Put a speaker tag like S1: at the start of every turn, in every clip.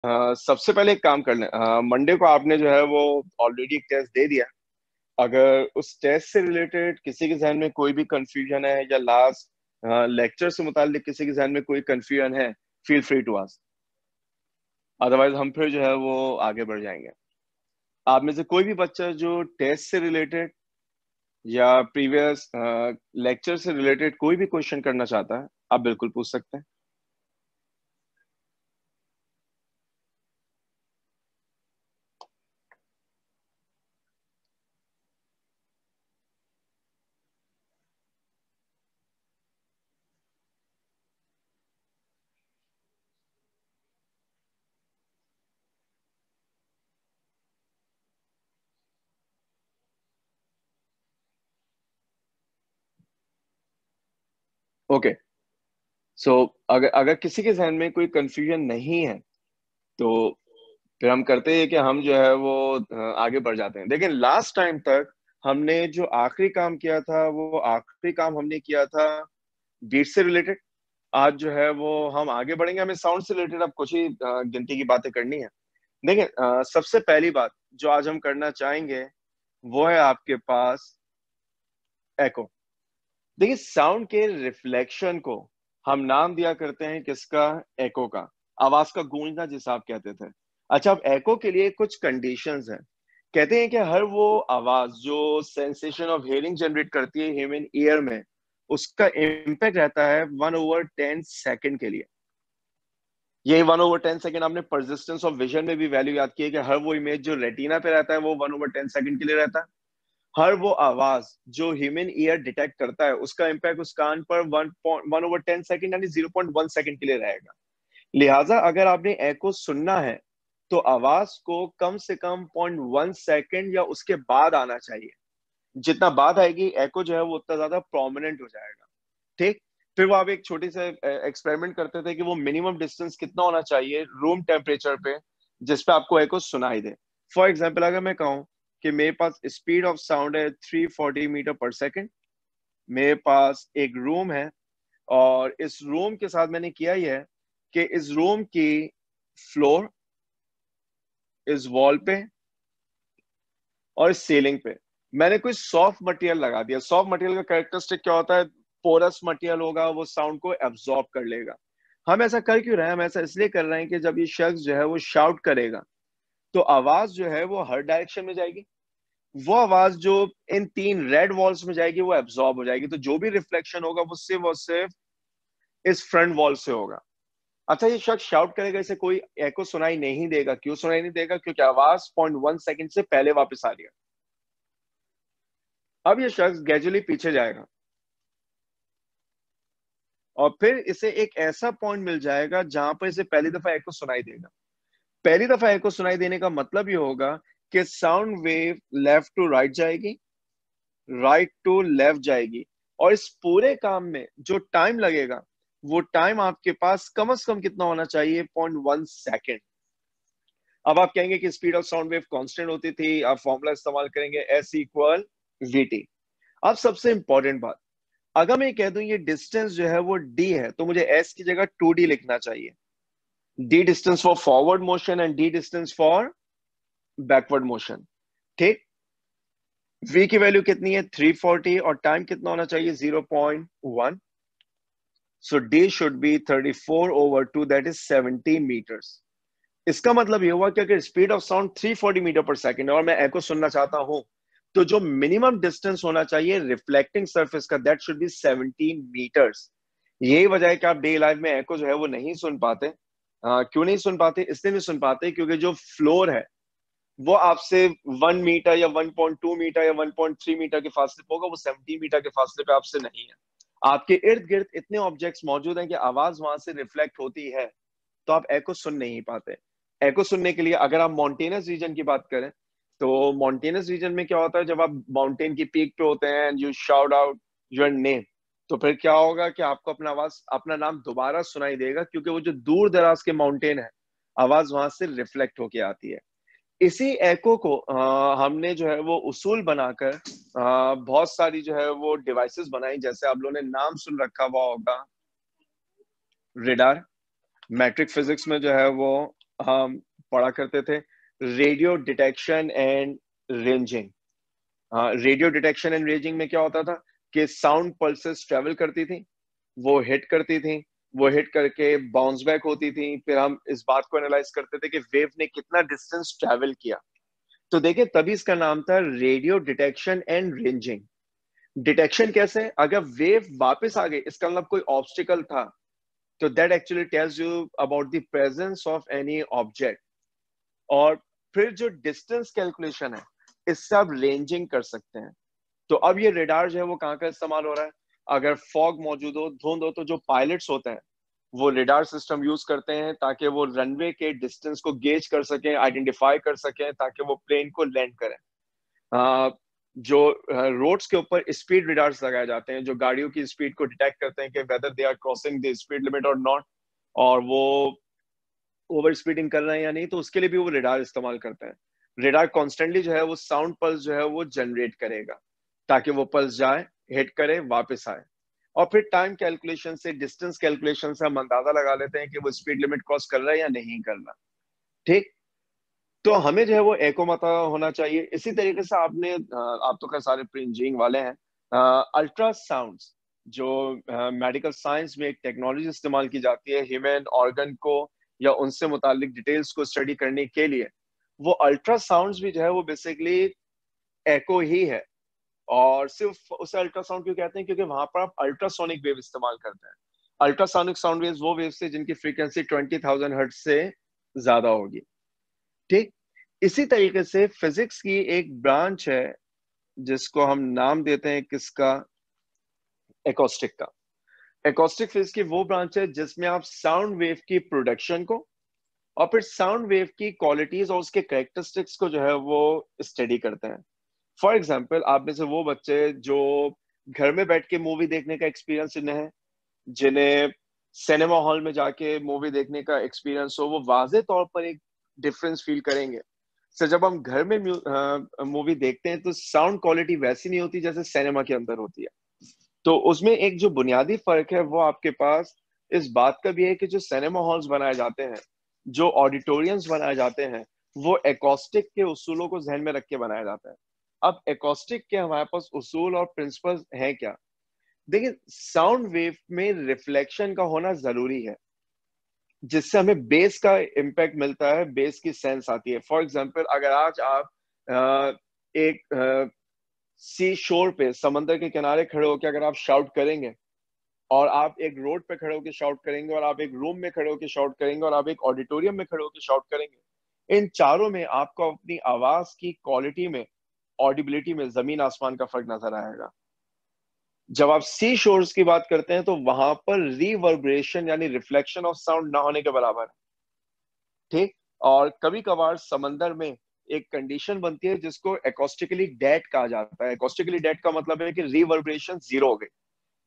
S1: सबसे पहले एक काम कर लें, मंडे को आपने जो है वो ऑलरेडी एक टेस्ट दे दिया। अगर उस टेस्ट से रिलेटेड किसी के जहन में कोई भी कंफ्यूजन है या लास्ट लेक्चर से मुतालिक किसी के जहन में कोई कंफ्यूजन है, feel free to ask. Otherwise हम फिर जो है वो आगे बढ़ जाएंगे। आप में से कोई भी बच्चा जो टेस्ट से रिलेटेड या प्रीवियस लेक्चर से रिलेटेड कोई भी क्वेश्चन करना चाहता है, आप बिल्कुल पूछ सकते हैं। ओके। सो अगर अगर किसी के जहन में कोई कंफ्यूजन नहीं है, तो फिर हम करते हैं कि हम जो है वो आगे बढ़ जाते हैं। लेकिन लास्ट टाइम तक हमने जो आखिरी काम किया था, वो आखिरी काम हमने किया था बीट से रिलेटेड। आज जो है वो हम आगे बढ़ेंगे, हमें साउंड से रिलेटेड अब कुछ ही गिनती की बातें करनी है। देखिए, सबसे पहली बात जो आज हम करना चाहेंगे वो है आपके पास एको। देखिए, साउंड के रिफ्लेक्शन को हम नाम दिया करते हैं किसका? एको का। आवाज का गूंजना जिसे आप कहते थे। अच्छा, अब एको के लिए कुछ कंडीशंस हैं। कहते हैं कि हर वो आवाज जो सेंसेशन ऑफ हियरिंग जनरेट करती है ह्यूमन ईयर में, उसका इम्पैक्ट रहता है 1/10 सेकंड के लिए। यही 1/10 सेकंड आपने परसिस्टेंस ऑफ विजन में भी वैल्यू याद की है कि हर वो इमेज जो रेटिना पे रहता है वो 1/10 सेकंड के लिए रहता है। हर वो आवाज जो ह्यूमन ईयर डिटेक्ट करता है, उसका इम्पैक्ट उस कान पर 1/10 सेकंड यानी 0.1 सेकंड के लिए रहेगा। लिहाजा अगर आपने एको सुनना है, तो आवाज को कम से कम 0.1 सेकंड या उसके बाद आना चाहिए। जितना बाद आएगी एको जो है वो उतना ज्यादा प्रोमिनेंट हो जाएगा। ठीक। फिर वो आप एक छोटी सा एक्सपेरिमेंट करते थे कि वो मिनिमम डिस्टेंस कितना होना चाहिए रूम टेम्परेचर पे, जिसपे आपको एको सुनाई दे। फॉर एग्जाम्पल, अगर मैं कहूँ कि मेरे पास स्पीड ऑफ साउंड है 340 मीटर पर सेकेंड, मेरे पास एक रूम है, और इस रूम के साथ मैंने किया ही है कि इस रूम की फ्लोर, इस वॉल पे और इस सीलिंग पे मैंने कोई सॉफ्ट मटेरियल लगा दिया। सॉफ्ट मटेरियल का कैरेक्टरिस्टिक क्या होता है? पोरस मटेरियल होगा, वो साउंड को एब्जॉर्ब कर लेगा। हम ऐसा कर क्यों रहे हैं? हम ऐसा इसलिए कर रहे हैं कि जब ये शख्स जो है वो शाउट करेगा, तो आवाज जो है वो हर डायरेक्शन में जाएगी। वो आवाज जो इन तीन रेड वॉल्स में जाएगी वो एब्जॉर्ब हो जाएगी, तो जो भी रिफ्लेक्शन होगा वो सिर्फ इस फ्रंट वॉल से होगा। अच्छा, ये शख्स शाउट करेगा, इसे कोई एको सुनाई नहीं देगा। क्यों सुनाई नहीं देगा? क्योंकि आवाज 0.1 सेकंड से पहले वापस आ रही है। अब ये शख्स ग्रेजुअली पीछे जाएगा, और फिर इसे एक ऐसा पॉइंट मिल जाएगा जहां पर इसे पहली दफा एको सुनाई देगा। पहली दफा एको सुनाई देने का मतलब ये होगा कि sound wave left to right जाएगी, राइट टू लेफ्ट जाएगी, और इस पूरे काम में जो टाइम लगेगा, वो टाइम आपके पास कम से कम कितना होना चाहिए? 0.1 सेकेंड। अब आप कहेंगे कि speed of sound wave constant होती थी, आप फॉर्मूला इस्तेमाल करेंगे S = VT। अब सबसे इंपॉर्टेंट बात, अगर मैं कह दूं ये डिस्टेंस जो है वो d है, तो मुझे s की जगह 2d लिखना चाहिए। d distance for forward motion and d distance for backward motion. ठीक। v की वैल्यू कितनी है? 340, और टाइम कितना होना चाहिए? 0.1। So d should be 34/2, that is 70 metres. इसका मतलब ये हुआ कि अगर speed of sound 340 metre per second और मैं एको सुनना चाहता हूं, तो जो मिनिमम डिस्टेंस होना चाहिए रिफ्लेक्टिंग सरफेस का, दैट शुड बी 17 मीटर्स। यही वजह है कि आप डे लाइफ में एको जो है वो नहीं सुन पाते। क्यों नहीं सुन पाते? इसलिए नहीं सुन पाते क्योंकि जो फ्लोर है वो आपसे 1 मीटर या 1.2 मीटर या 1.3 मीटर के फासले पे होगा, वो 70 मीटर के फासले पे आपसे नहीं है। आपके इर्द गिर्द इतने ऑब्जेक्ट्स मौजूद हैं कि आवाज वहां से रिफ्लेक्ट होती है, तो आप एको सुन नहीं पाते। एको सुनने के लिए अगर आप माउंटेनस रीजन की बात करें, तो माउंटेनस रीजन में क्या होता है? जब आप माउंटेन की पीक पे होते हैं, you shout out your name, तो फिर क्या होगा कि आपको अपना आवाज, अपना नाम दोबारा सुनाई देगा, क्योंकि वो जो दूर दराज के माउंटेन है, आवाज वहां से रिफ्लेक्ट होके आती है। इसी एको को हमने जो है वो उसूल बनाकर बहुत सारी जो है वो डिवाइसेस बनाई। जैसे आप लोगों ने नाम सुन रखा हुआ होगा, रेडार। मैट्रिक फिजिक्स में जो है वो हम पढ़ा करते थे, radio detection and ranging. Radio detection and ranging में क्या होता था कि साउंड पल्सेस ट्रेवल करती थी, वो हिट करती थी, वो हिट करके बाउंस बैक होती थी, फिर हम इस बात को एनालाइज करते थे कि वेव ने कितना डिस्टेंस ट्रेवल किया। तो देखिए तभी इसका नाम था radio detection and ranging. Detection कैसे, अगर वेव वापस आ गई, इसका मतलब कोई ऑब्स्टिकल था, तो that actually tells you about the presence of any object. और फिर जो डिस्टेंस कैलकुलेशन है, इससे आप रेंजिंग कर सकते हैं। तो अब ये रेडार जो है वो कहाँ का इस्तेमाल हो रहा है, अगर फॉग मौजूद हो, धुंध हो, तो जो पायलट्स होते हैं वो रेडार सिस्टम यूज करते हैं ताकि वो रनवे के डिस्टेंस को गेज कर सकें, आइडेंटिफाई कर सकें, ताकि वो प्लेन को लैंड करें। जो रोड्स के ऊपर स्पीड रेडार्स लगाए जाते हैं, जो गाड़ियों की स्पीड को डिटेक्ट करते हैं कि whether they are crossing the speed limit और नॉट, और वो ओवर स्पीडिंग कर रहे हैं या नहीं, तो उसके लिए भी वो रेडार इस्तेमाल करते हैं। रेडार कॉन्स्टेंटली जो है वो साउंड पल्स जो है वो जनरेट करेगा, ताकि वो पल्स जाए, हिट करे, वापस आए। और फिर टाइम कैलकुलेशन से, डिस्टेंस कैलकुलेशन से हम अंदाजा लगा लेते हैं कि वो स्पीड लिमिट क्रॉस कर रहा है या नहीं कर रहा। ठीक। तो हमें जो है वो एको मता होना चाहिए। इसी तरीके से आपने आप तो खैर सारे प्री इंजीनियरिंग वाले हैं, अल्ट्रासाउंड्स जो मेडिकल साइंस में एक टेक्नोलॉजी इस्तेमाल की जाती है ह्यूमन ऑर्गन को या उनसे मुतालिक डिटेल्स को स्टडी करने के लिए, वो अल्ट्रासाउंड्स भी जो है वो बेसिकली एको ही है। और सिर्फ उसे अल्ट्रासाउंड क्यों कहते हैं, क्योंकि वहां पर आप अल्ट्रासोनिक वेव इस्तेमाल करते हैं। अल्ट्रासोनिक साउंड वेव्स वो वेव्स है जिनकी फ्रीक्वेंसी 20,000 हर्ट्ज से ज्यादा होगी। ठीक। इसी तरीके से फिजिक्स की एक ब्रांच है जिसको हम नाम देते हैं किसका, एकॉस्टिक का। एकॉस्टिक फिजिक्स की वो ब्रांच है जिसमें आप साउंड वेव की प्रोडक्शन को और फिर साउंड वेव की क्वालिटीज और उसके कैरेक्टरिस्टिक्स को जो है वो स्टडी करते हैं। फॉर एग्जाम्पल, आप में से वो बच्चे जो घर में बैठ के मूवी देखने का एक्सपीरियंस जिन्हें है, जिन्हें सिनेमा हॉल में जाके मूवी देखने का एक्सपीरियंस हो, वो वाजे तौर पर एक डिफरेंस फील करेंगे। सर जब हम घर में मूवी देखते हैं तो साउंड क्वालिटी वैसी नहीं होती जैसे सिनेमा के अंदर होती है। तो उसमें एक जो बुनियादी फर्क है वो आपके पास इस बात का भी है कि जो सिनेमा हॉल्स बनाए जाते हैं, जो ऑडिटोरियम्स बनाए जाते हैं, वो एकॉस्टिक के उसूलों को जहन में रख के बनाए जाते हैं। अब एकॉस्टिक के हमारे पास उसूल और प्रिंसिपल्स हैं क्या। देखिए साउंड वेव में रिफ्लेक्शन का होना जरूरी है, जिससे हमें बेस का इम्पैक्ट मिलता है, बेस की सेंस आती है। फॉर एग्जाम्पल, अगर आज आप एक सी शोर पे, समंदर के किनारे खड़े होकर अगर आप शाउट करेंगे, और आप एक रोड पे खड़े होकर शाउट करेंगे, और आप एक रूम में खड़े होकर शाउट करेंगे, और आप एक ऑडिटोरियम में खड़े होकर शाउट करेंगे, इन चारों में आपको अपनी आवाज की क्वालिटी में, ऑडिबिलिटी में जमीन आसमान का फर्क नजर आएगा। जब आप सी शोर्स की बात करते हैं तो वहां पर रिवर्बरेशन यानी रिफ्लेक्शन ऑफ साउंड ना होने के बराबर है। ठीक। और कभी कभार समंदर में एक कंडीशन बनती है जिसको एकॉस्टिकली डेड कहा जाता है। एकॉस्टिकली डेड का मतलब है कि रिवर्बरेशन जीरो हो गई।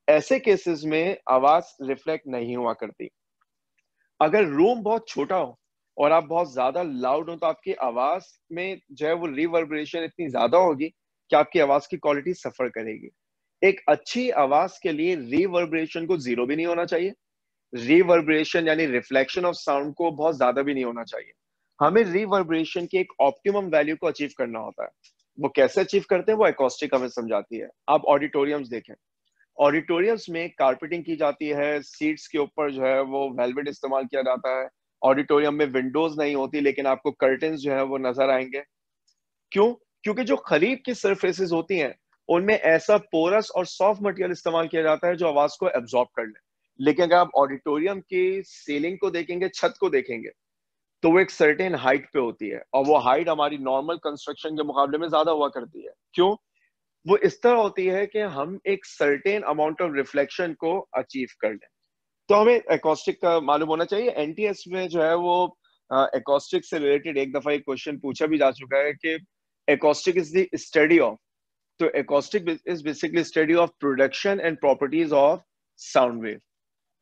S1: ऐसे केसेस में आवाज रिफ्लेक्ट नहीं हुआ करती। अगर रूम बहुत छोटा हो और आप बहुत ज्यादा लाउड हो तो आपकी आवाज में जो है वो रिवर्बरेशन इतनी ज्यादा होगी कि आपकी आवाज की क्वालिटी सफर करेगी। एक अच्छी आवाज के लिए रिवर्बरेशन को जीरो भी नहीं होना चाहिए, रिवर्बरेशन यानी रिफ्लेक्शन ऑफ साउंड को बहुत ज्यादा भी नहीं होना चाहिए। हमें रिवर्बरेशन की एक ऑप्टिमम वैल्यू को अचीव करना होता है। वो कैसे अचीव करते हैं वो एकॉस्टिक हमें समझाती है। आप ऑडिटोरियम्स देखें, ऑडिटोरियम्स में कारपेटिंग की जाती है, सीट्स के ऊपर जो है वो वेलवेट इस्तेमाल किया जाता है। ऑडिटोरियम में विंडोज नहीं होती लेकिन आपको कर्टन्स जो है वो नजर आएंगे। क्यों? क्योंकि जो खरीफ की सरफेसेस होती हैं उनमें ऐसा पोरस और सॉफ्ट मटेरियल इस्तेमाल किया जाता है जो आवाज को एब्जॉर्ब कर ले। लेकिन अगर आप ऑडिटोरियम की सीलिंग को देखेंगे, छत को देखेंगे, तो वो एक सर्टेन हाइट पे होती है, और वो हाइट हमारी नॉर्मल कंस्ट्रक्शन के मुकाबले में ज्यादा हुआ करती है। क्यों? वो इस तरह होती है कि हम एक सर्टेन अमाउंट ऑफ रिफ्लेक्शन को अचीव कर लें। तो हमें एकॉस्टिक का मालूम होना चाहिए। एनटीएस में जो है वो एकॉस्टिक से रिलेटेड एक दफा एक क्वेश्चन पूछा भी जा चुका है कि acoustic is the study of, तो acoustic is basically study of production and properties of sound wave.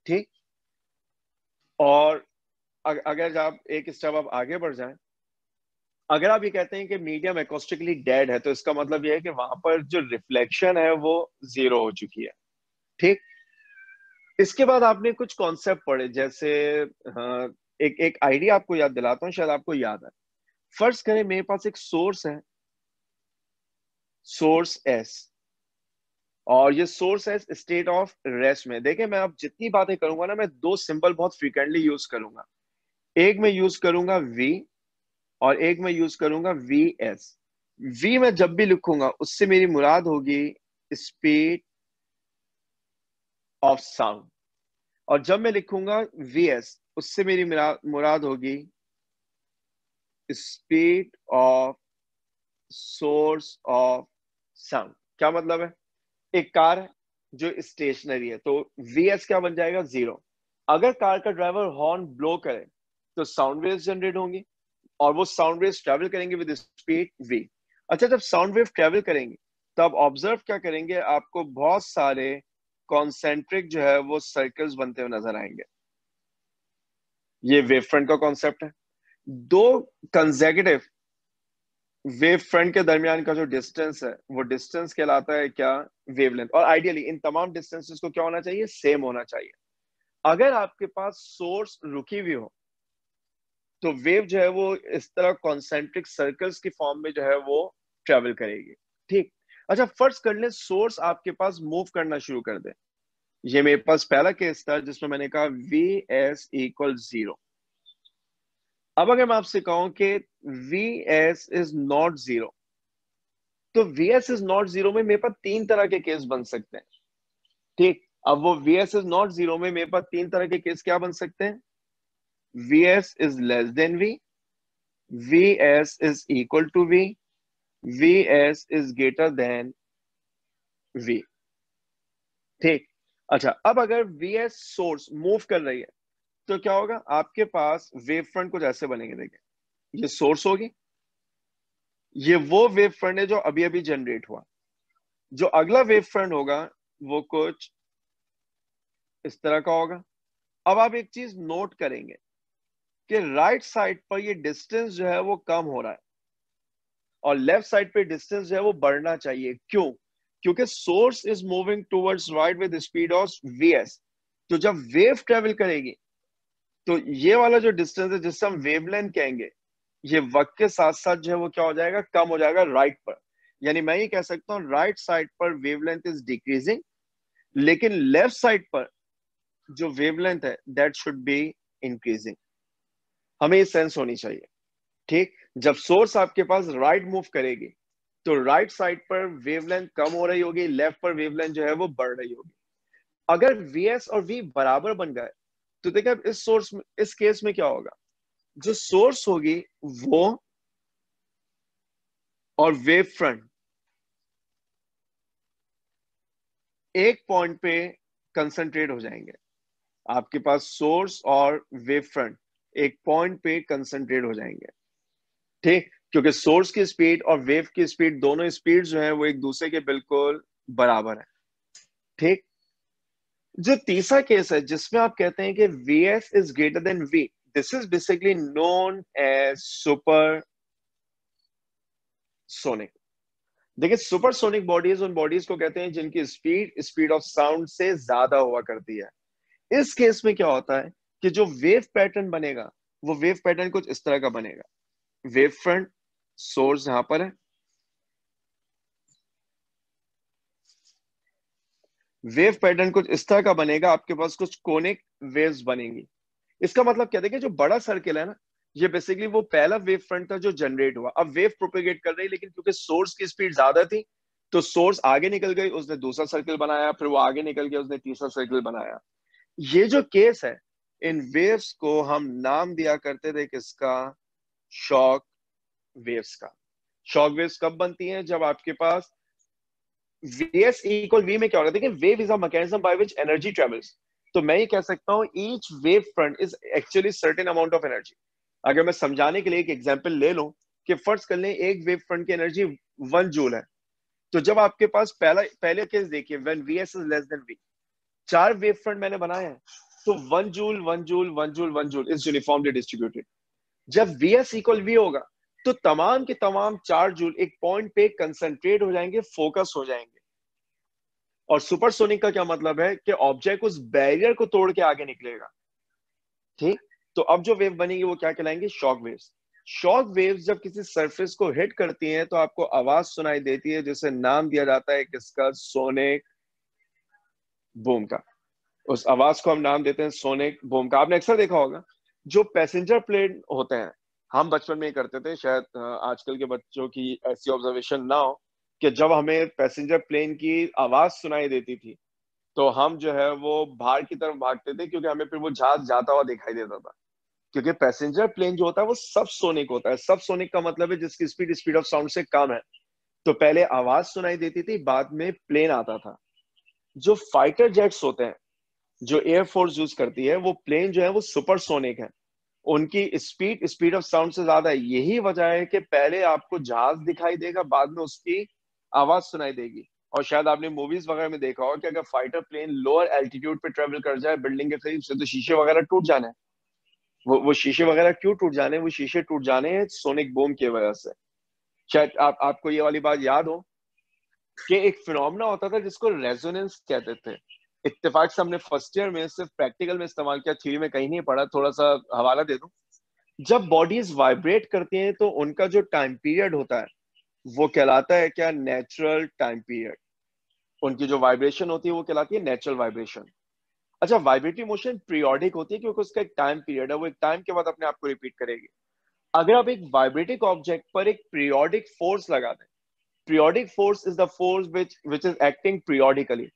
S1: ठीक। और अगर आप एक स्टेप आप आगे बढ़ जाएं, अगर आप ये कहते हैं कि मीडियम एकॉस्टिकली डेड है, तो इसका मतलब ये है कि वहां पर जो रिफ्लेक्शन है वो जीरो हो चुकी है। ठीक। इसके बाद आपने कुछ कॉन्सेप्ट पढ़े, जैसे एक एक आइडिया आपको याद दिलाता हूँ, शायद आपको याद है। फर्ज करें मेरे पास एक सोर्स है, सोर्स एस, और ये सोर्स है स्टेट ऑफ रेस्ट में। देखिए मैं अब जितनी बातें करूंगा ना, मैं दो सिंबल बहुत फ्रीक्वेंटली यूज करूंगा। एक मैं यूज करूंगा वी, और एक मैं यूज करूंगा वी एस। वी में जब भी लिखूंगा उससे मेरी मुराद होगी स्पीड ऑफ साउंड, और जब मैं लिखूंगा वी एस उससे मेरी मुराद होगी speed of source of sound. क्या मतलब है? एक कार है जो स्टेशनरी है, तो वीएस क्या बन जाएगा? 0। अगर कार का ड्राइवर हॉर्न ब्लो करे तो साउंड वेव्स जनरेट होंगी, और वो साउंड वेव्स ट्रेवल करेंगे विद स्पीड वी। अच्छा, जब साउंड वेव ट्रेवल करेंगे तब ऑब्जर्व क्या करेंगे? आपको बहुत सारे कॉन्सेंट्रिक जो है वो सर्कल्स बनते हुए नजर आएंगे। ये वेव फ्रंट का कॉन्सेप्ट है। दो कंसेक्यूटिव वेव फ्रंट के दरमियान का जो डिस्टेंस है वो डिस्टेंस कहलाता है क्या? वेवलेंथ। और आइडियली इन तमाम डिस्टेंसेस को क्या होना चाहिए? सेम होना चाहिए। अगर आपके पास सोर्स रुकी हुई हो तो वेव जो है वो इस तरह कॉन्सेंट्रिक सर्कल्स की फॉर्म में जो है वो ट्रेवल करेगी। ठीक। अच्छा, फर्ज कर ले सोर्स आपके पास मूव करना शुरू कर दे। ये मेरे पास पहला केस था जिसमें मैंने कहा वी एस इक्वल 0। अब अगर मैं आपसे कहूं कि वी एस इज नॉट 0, तो वी एस इज नॉट 0 में मेरे पास तीन तरह के केस बन सकते हैं। ठीक। अब वो वी एस इज नॉट 0 में मेरे पास तीन तरह के केस क्या बन सकते हैं? V S is less than V, V S is equal to V, V S is greater than V. ठीक। अच्छा, अब अगर वी एस सोर्स मूव कर रही है तो क्या होगा? आपके पास वेव फ्रंट कुछ ऐसे बनेंगे। देखिए, ये सोर्स होगी, ये वो वेव फ्रंट है जो अभी अभी जनरेट हुआ। जो अगला वेव फ्रंट होगा वो कुछ इस तरह का होगा। अब आप एक चीज नोट करेंगे कि राइट साइड पर ये डिस्टेंस जो है वो कम हो रहा है, और लेफ्ट साइड पे डिस्टेंस जो है वो बढ़ना चाहिए। क्यों? क्योंकि source is moving towards right with speed of V S. तो जब वेव ट्रेवल करेगी तो ये वाला जो डिस्टेंस है जिससे हम वेवलेंथ कहेंगे, ये वक्त के साथ साथ जो है वो क्या हो जाएगा? कम हो जाएगा राइट पर। यानी मैं ये कह सकता हूँ राइट साइड पर वेवलेंथ इज डिक्रीजिंग, लेकिन लेफ्ट साइड पर जो वेवलेंथ है दैट शुड बी इंक्रीजिंग। हमें ये सेंस होनी चाहिए। ठीक। जब सोर्स आपके पास राइट मूव करेगी तो राइट साइड पर वेवलेंथ कम हो रही होगी, लेफ्ट पर वेवलेंथ जो है वो बढ़ रही होगी। अगर वीएस और वी बराबर बन गए तो देखिए अब इस केस में क्या होगा? जो सोर्स होगी वो और वेव फ्रंट एक पॉइंट पे कंसंट्रेट हो जाएंगे। आपके पास सोर्स और वेव फ्रंट एक पॉइंट पे कंसंट्रेट हो जाएंगे। ठीक। क्योंकि सोर्स की स्पीड और वेव की स्पीड, दोनों स्पीड जो है वो एक दूसरे के बिल्कुल बराबर है। ठीक। जो तीसरा केस है जिसमें आप कहते हैं कि V S is greater than V, this is basically known as super sonic. देखिए, सुपरसोनिक बॉडीज उन बॉडीज को कहते हैं जिनकी स्पीड स्पीड ऑफ साउंड से ज्यादा हुआ करती है। इस केस में क्या होता है कि जो वेव पैटर्न बनेगा वो वेव पैटर्न कुछ इस तरह का बनेगा। वेव फ्रंट, सोर्स यहां पर है, वेव पैटर्न कुछ इस तरह का बनेगा। आपके पास कुछ कोनिक वेव्स बनेंगी। इसका मतलब क्या? देखिए, जो बड़ा सर्किल है ना, ये बेसिकली वो पहला वेव फ्रंट था जो जनरेट हुआ। अब वेव प्रोपेगेट कर रही, लेकिन क्योंकि सोर्स की स्पीड ज्यादा थी तो सोर्स आगे निकल गई, उसने दूसरा सर्किल बनाया, फिर वो आगे निकल गया, उसने तीसरा सर्किल बनाया। ये जो केस है, इन वेव्स को हम नाम दिया करते थे किसका? शॉक वेव्स का। शॉक वेव्स कब बनती हैं? जब आपके पास Vs इक्वल V में क्या होगा? देखिए, wave is a mechanism by which energy travels. तो मैं ये कह सकता हूँ each wave front is actually certain amount of energy. अगर मैं समझाने के लिए एक एग्जांपल ले लूं कि फर्ज कर लें एक वेव फ्रंट की एनर्जी 1 जूल है, तो जब आपके पास पहले केस देखिए, when Vs is less then V, 4 wave front मैंने बनाए हैं, तो 1 joule 1 joule 1 joule 1 joule is uniformly distributed. जब Vs इक्वल V होगा तो तमाम के तमाम 4 जूल एक पॉइंट पे कंसंट्रेट हो जाएंगे, फोकस हो जाएंगे। और सुपरसोनिक का क्या मतलब है? कि ऑब्जेक्ट उस बैरियर को तोड़ के आगे निकलेगा। ठीक। तो अब जो वेव बनेगी वो क्या कहलाएंगे, शॉक वेव्स। शॉक वेव्स जब किसी सरफेस को हिट करती हैं तो आपको आवाज सुनाई देती है, जिसे नाम दिया जाता है किसका, सोनिक बूम का। उस आवाज को हम नाम देते हैं सोनिक बूम का। आपने अक्सर देखा होगा जो पैसेंजर प्लेन होते हैं, हम बचपन में ही करते थे, शायद आजकल के बच्चों की ऐसी ऑब्जर्वेशन ना हो, कि जब हमें पैसेंजर प्लेन की आवाज सुनाई देती थी तो हम जो है वो बाहर की तरफ भागते थे, क्योंकि हमें फिर वो जहाज जाता हुआ दिखाई देता था। क्योंकि पैसेंजर प्लेन जो होता है वो सब सोनिक होता है। सब सोनिक का मतलब है जिसकी स्पीड स्पीड ऑफ साउंड से कम है। तो पहले आवाज सुनाई देती थी, बाद में प्लेन आता था। जो फाइटर जेट्स होते हैं, जो एयरफोर्स यूज करती है, वो प्लेन जो है वो सुपरसोनिक है। उनकी स्पीड स्पीड ऑफ साउंड से ज्यादा है। यही वजह है कि पहले आपको जहाज दिखाई देगा, बाद में उसकी आवाज सुनाई देगी। और शायद आपने मूवीज वगैरह में देखा होगा कि अगर फाइटर प्लेन लोअर एल्टीट्यूड पे ट्रेवल कर जाए बिल्डिंग के करीब से, तो शीशे वगैरह टूट जाने हैं। वो शीशे वगैरह क्यों टूट जाने हैं? वो शीशे टूट जाने हैं सोनिक बूम की वजह से। शायद आपको ये वाली बात याद हो कि एक फिनोमेना होता था जिसको रेजोनेंस कहते थे। इत्तेफाक से हमने फर्स्ट ईयर में सिर्फ प्रैक्टिकल में इस्तेमाल किया, थ्योरी में कहीं नहीं पढ़ा। थोड़ा सा हवाला दे दूं। जब बॉडीज वाइब्रेट करती हैं तो उनका जो टाइम पीरियड होता है वो कहलाता है क्या, नेचुरल टाइम पीरियड। उनकी जो वाइब्रेशन होती है वो कहलाती है नेचुरल वाइब्रेशन। अच्छा, वाइब्रेटरी मोशन पीरियोडिक होती है क्योंकि उसका एक टाइम पीरियड है, वो एक टाइम के बाद अपने आप को रिपीट करेगी। अगर आप एक वाइब्रेटिक ऑब्जेक्ट पर एक पीरियोडिक फोर्स लगा दें, periodic force is the force which is acting periodically.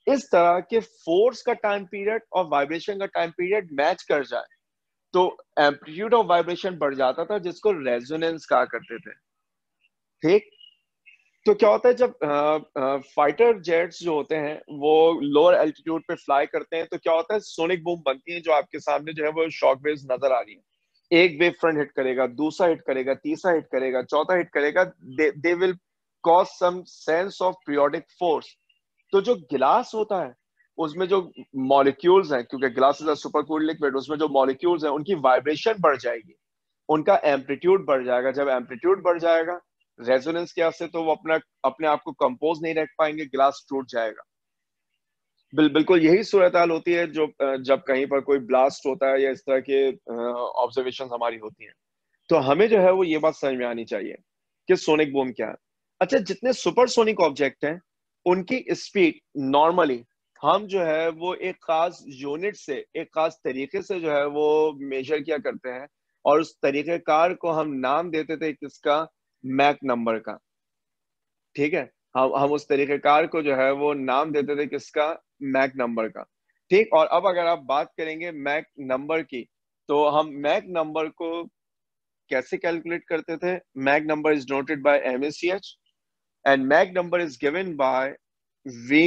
S1: इस तरह के फोर्स का टाइम पीरियड और वाइब्रेशन का टाइम पीरियड मैच कर जाए तो एम्पलीट्यूड ऑफ वाइब्रेशन बढ़ जाता था, जिसको रेजोनेंस कहा करते थे। ठीक। तो क्या होता है जब फाइटर जेट्स जो होते हैं वो लोअर एल्टीट्यूड पे फ्लाई करते हैं, तो क्या होता है, सोनिक बूम बनती है, जो आपके सामने जो है वो शॉक वेव्स नजर आ रही है। एक वेव फ्रंट हिट करेगा, दूसरा हिट करेगा, तीसरा हिट करेगा, चौथा हिट करेगा। They will cause some sense of periodic force. तो जो गिलास होता है उसमें जो मॉलिक्यूल्स हैं, क्योंकि glass is a super cooled liquid, उसमें जो मॉलिक्यूल्स हैं उनकी वाइब्रेशन बढ़ जाएगी, उनका एम्पलीट्यूड बढ़ जाएगा। जब एम्पलीट्यूड बढ़ जाएगा रेजोनेंस की वजह से, तो वो अपना अपने आप को कंपोज नहीं रख पाएंगे, गिलास टूट जाएगा। बिल्कुल यही सूरत हाल होती है जो जब कहीं पर कोई ब्लास्ट होता है या इस तरह के ऑब्जर्वेशन हमारी होती हैं। तो हमें जो है वो ये बात समझ में आनी चाहिए कि सोनिक बूम क्या है। अच्छा, जितने सुपरसोनिक ऑब्जेक्ट हैं उनकी स्पीड नॉर्मली हम जो है वो एक खास यूनिट से, एक खास तरीके से जो है वो मेजर किया करते हैं। और उस तरीकेकार को हम नाम देते थे किसका, मैक नंबर का। ठीक है। हम उस तरीकेकार को जो है वो नाम देते थे किसका, मैक नंबर का। ठीक। और अब अगर आप बात करेंगे मैक नंबर की, तो हम मैक नंबर को कैसे कैलकुलेट करते थे। Mach number is noted bye MACH and Mach number is given by V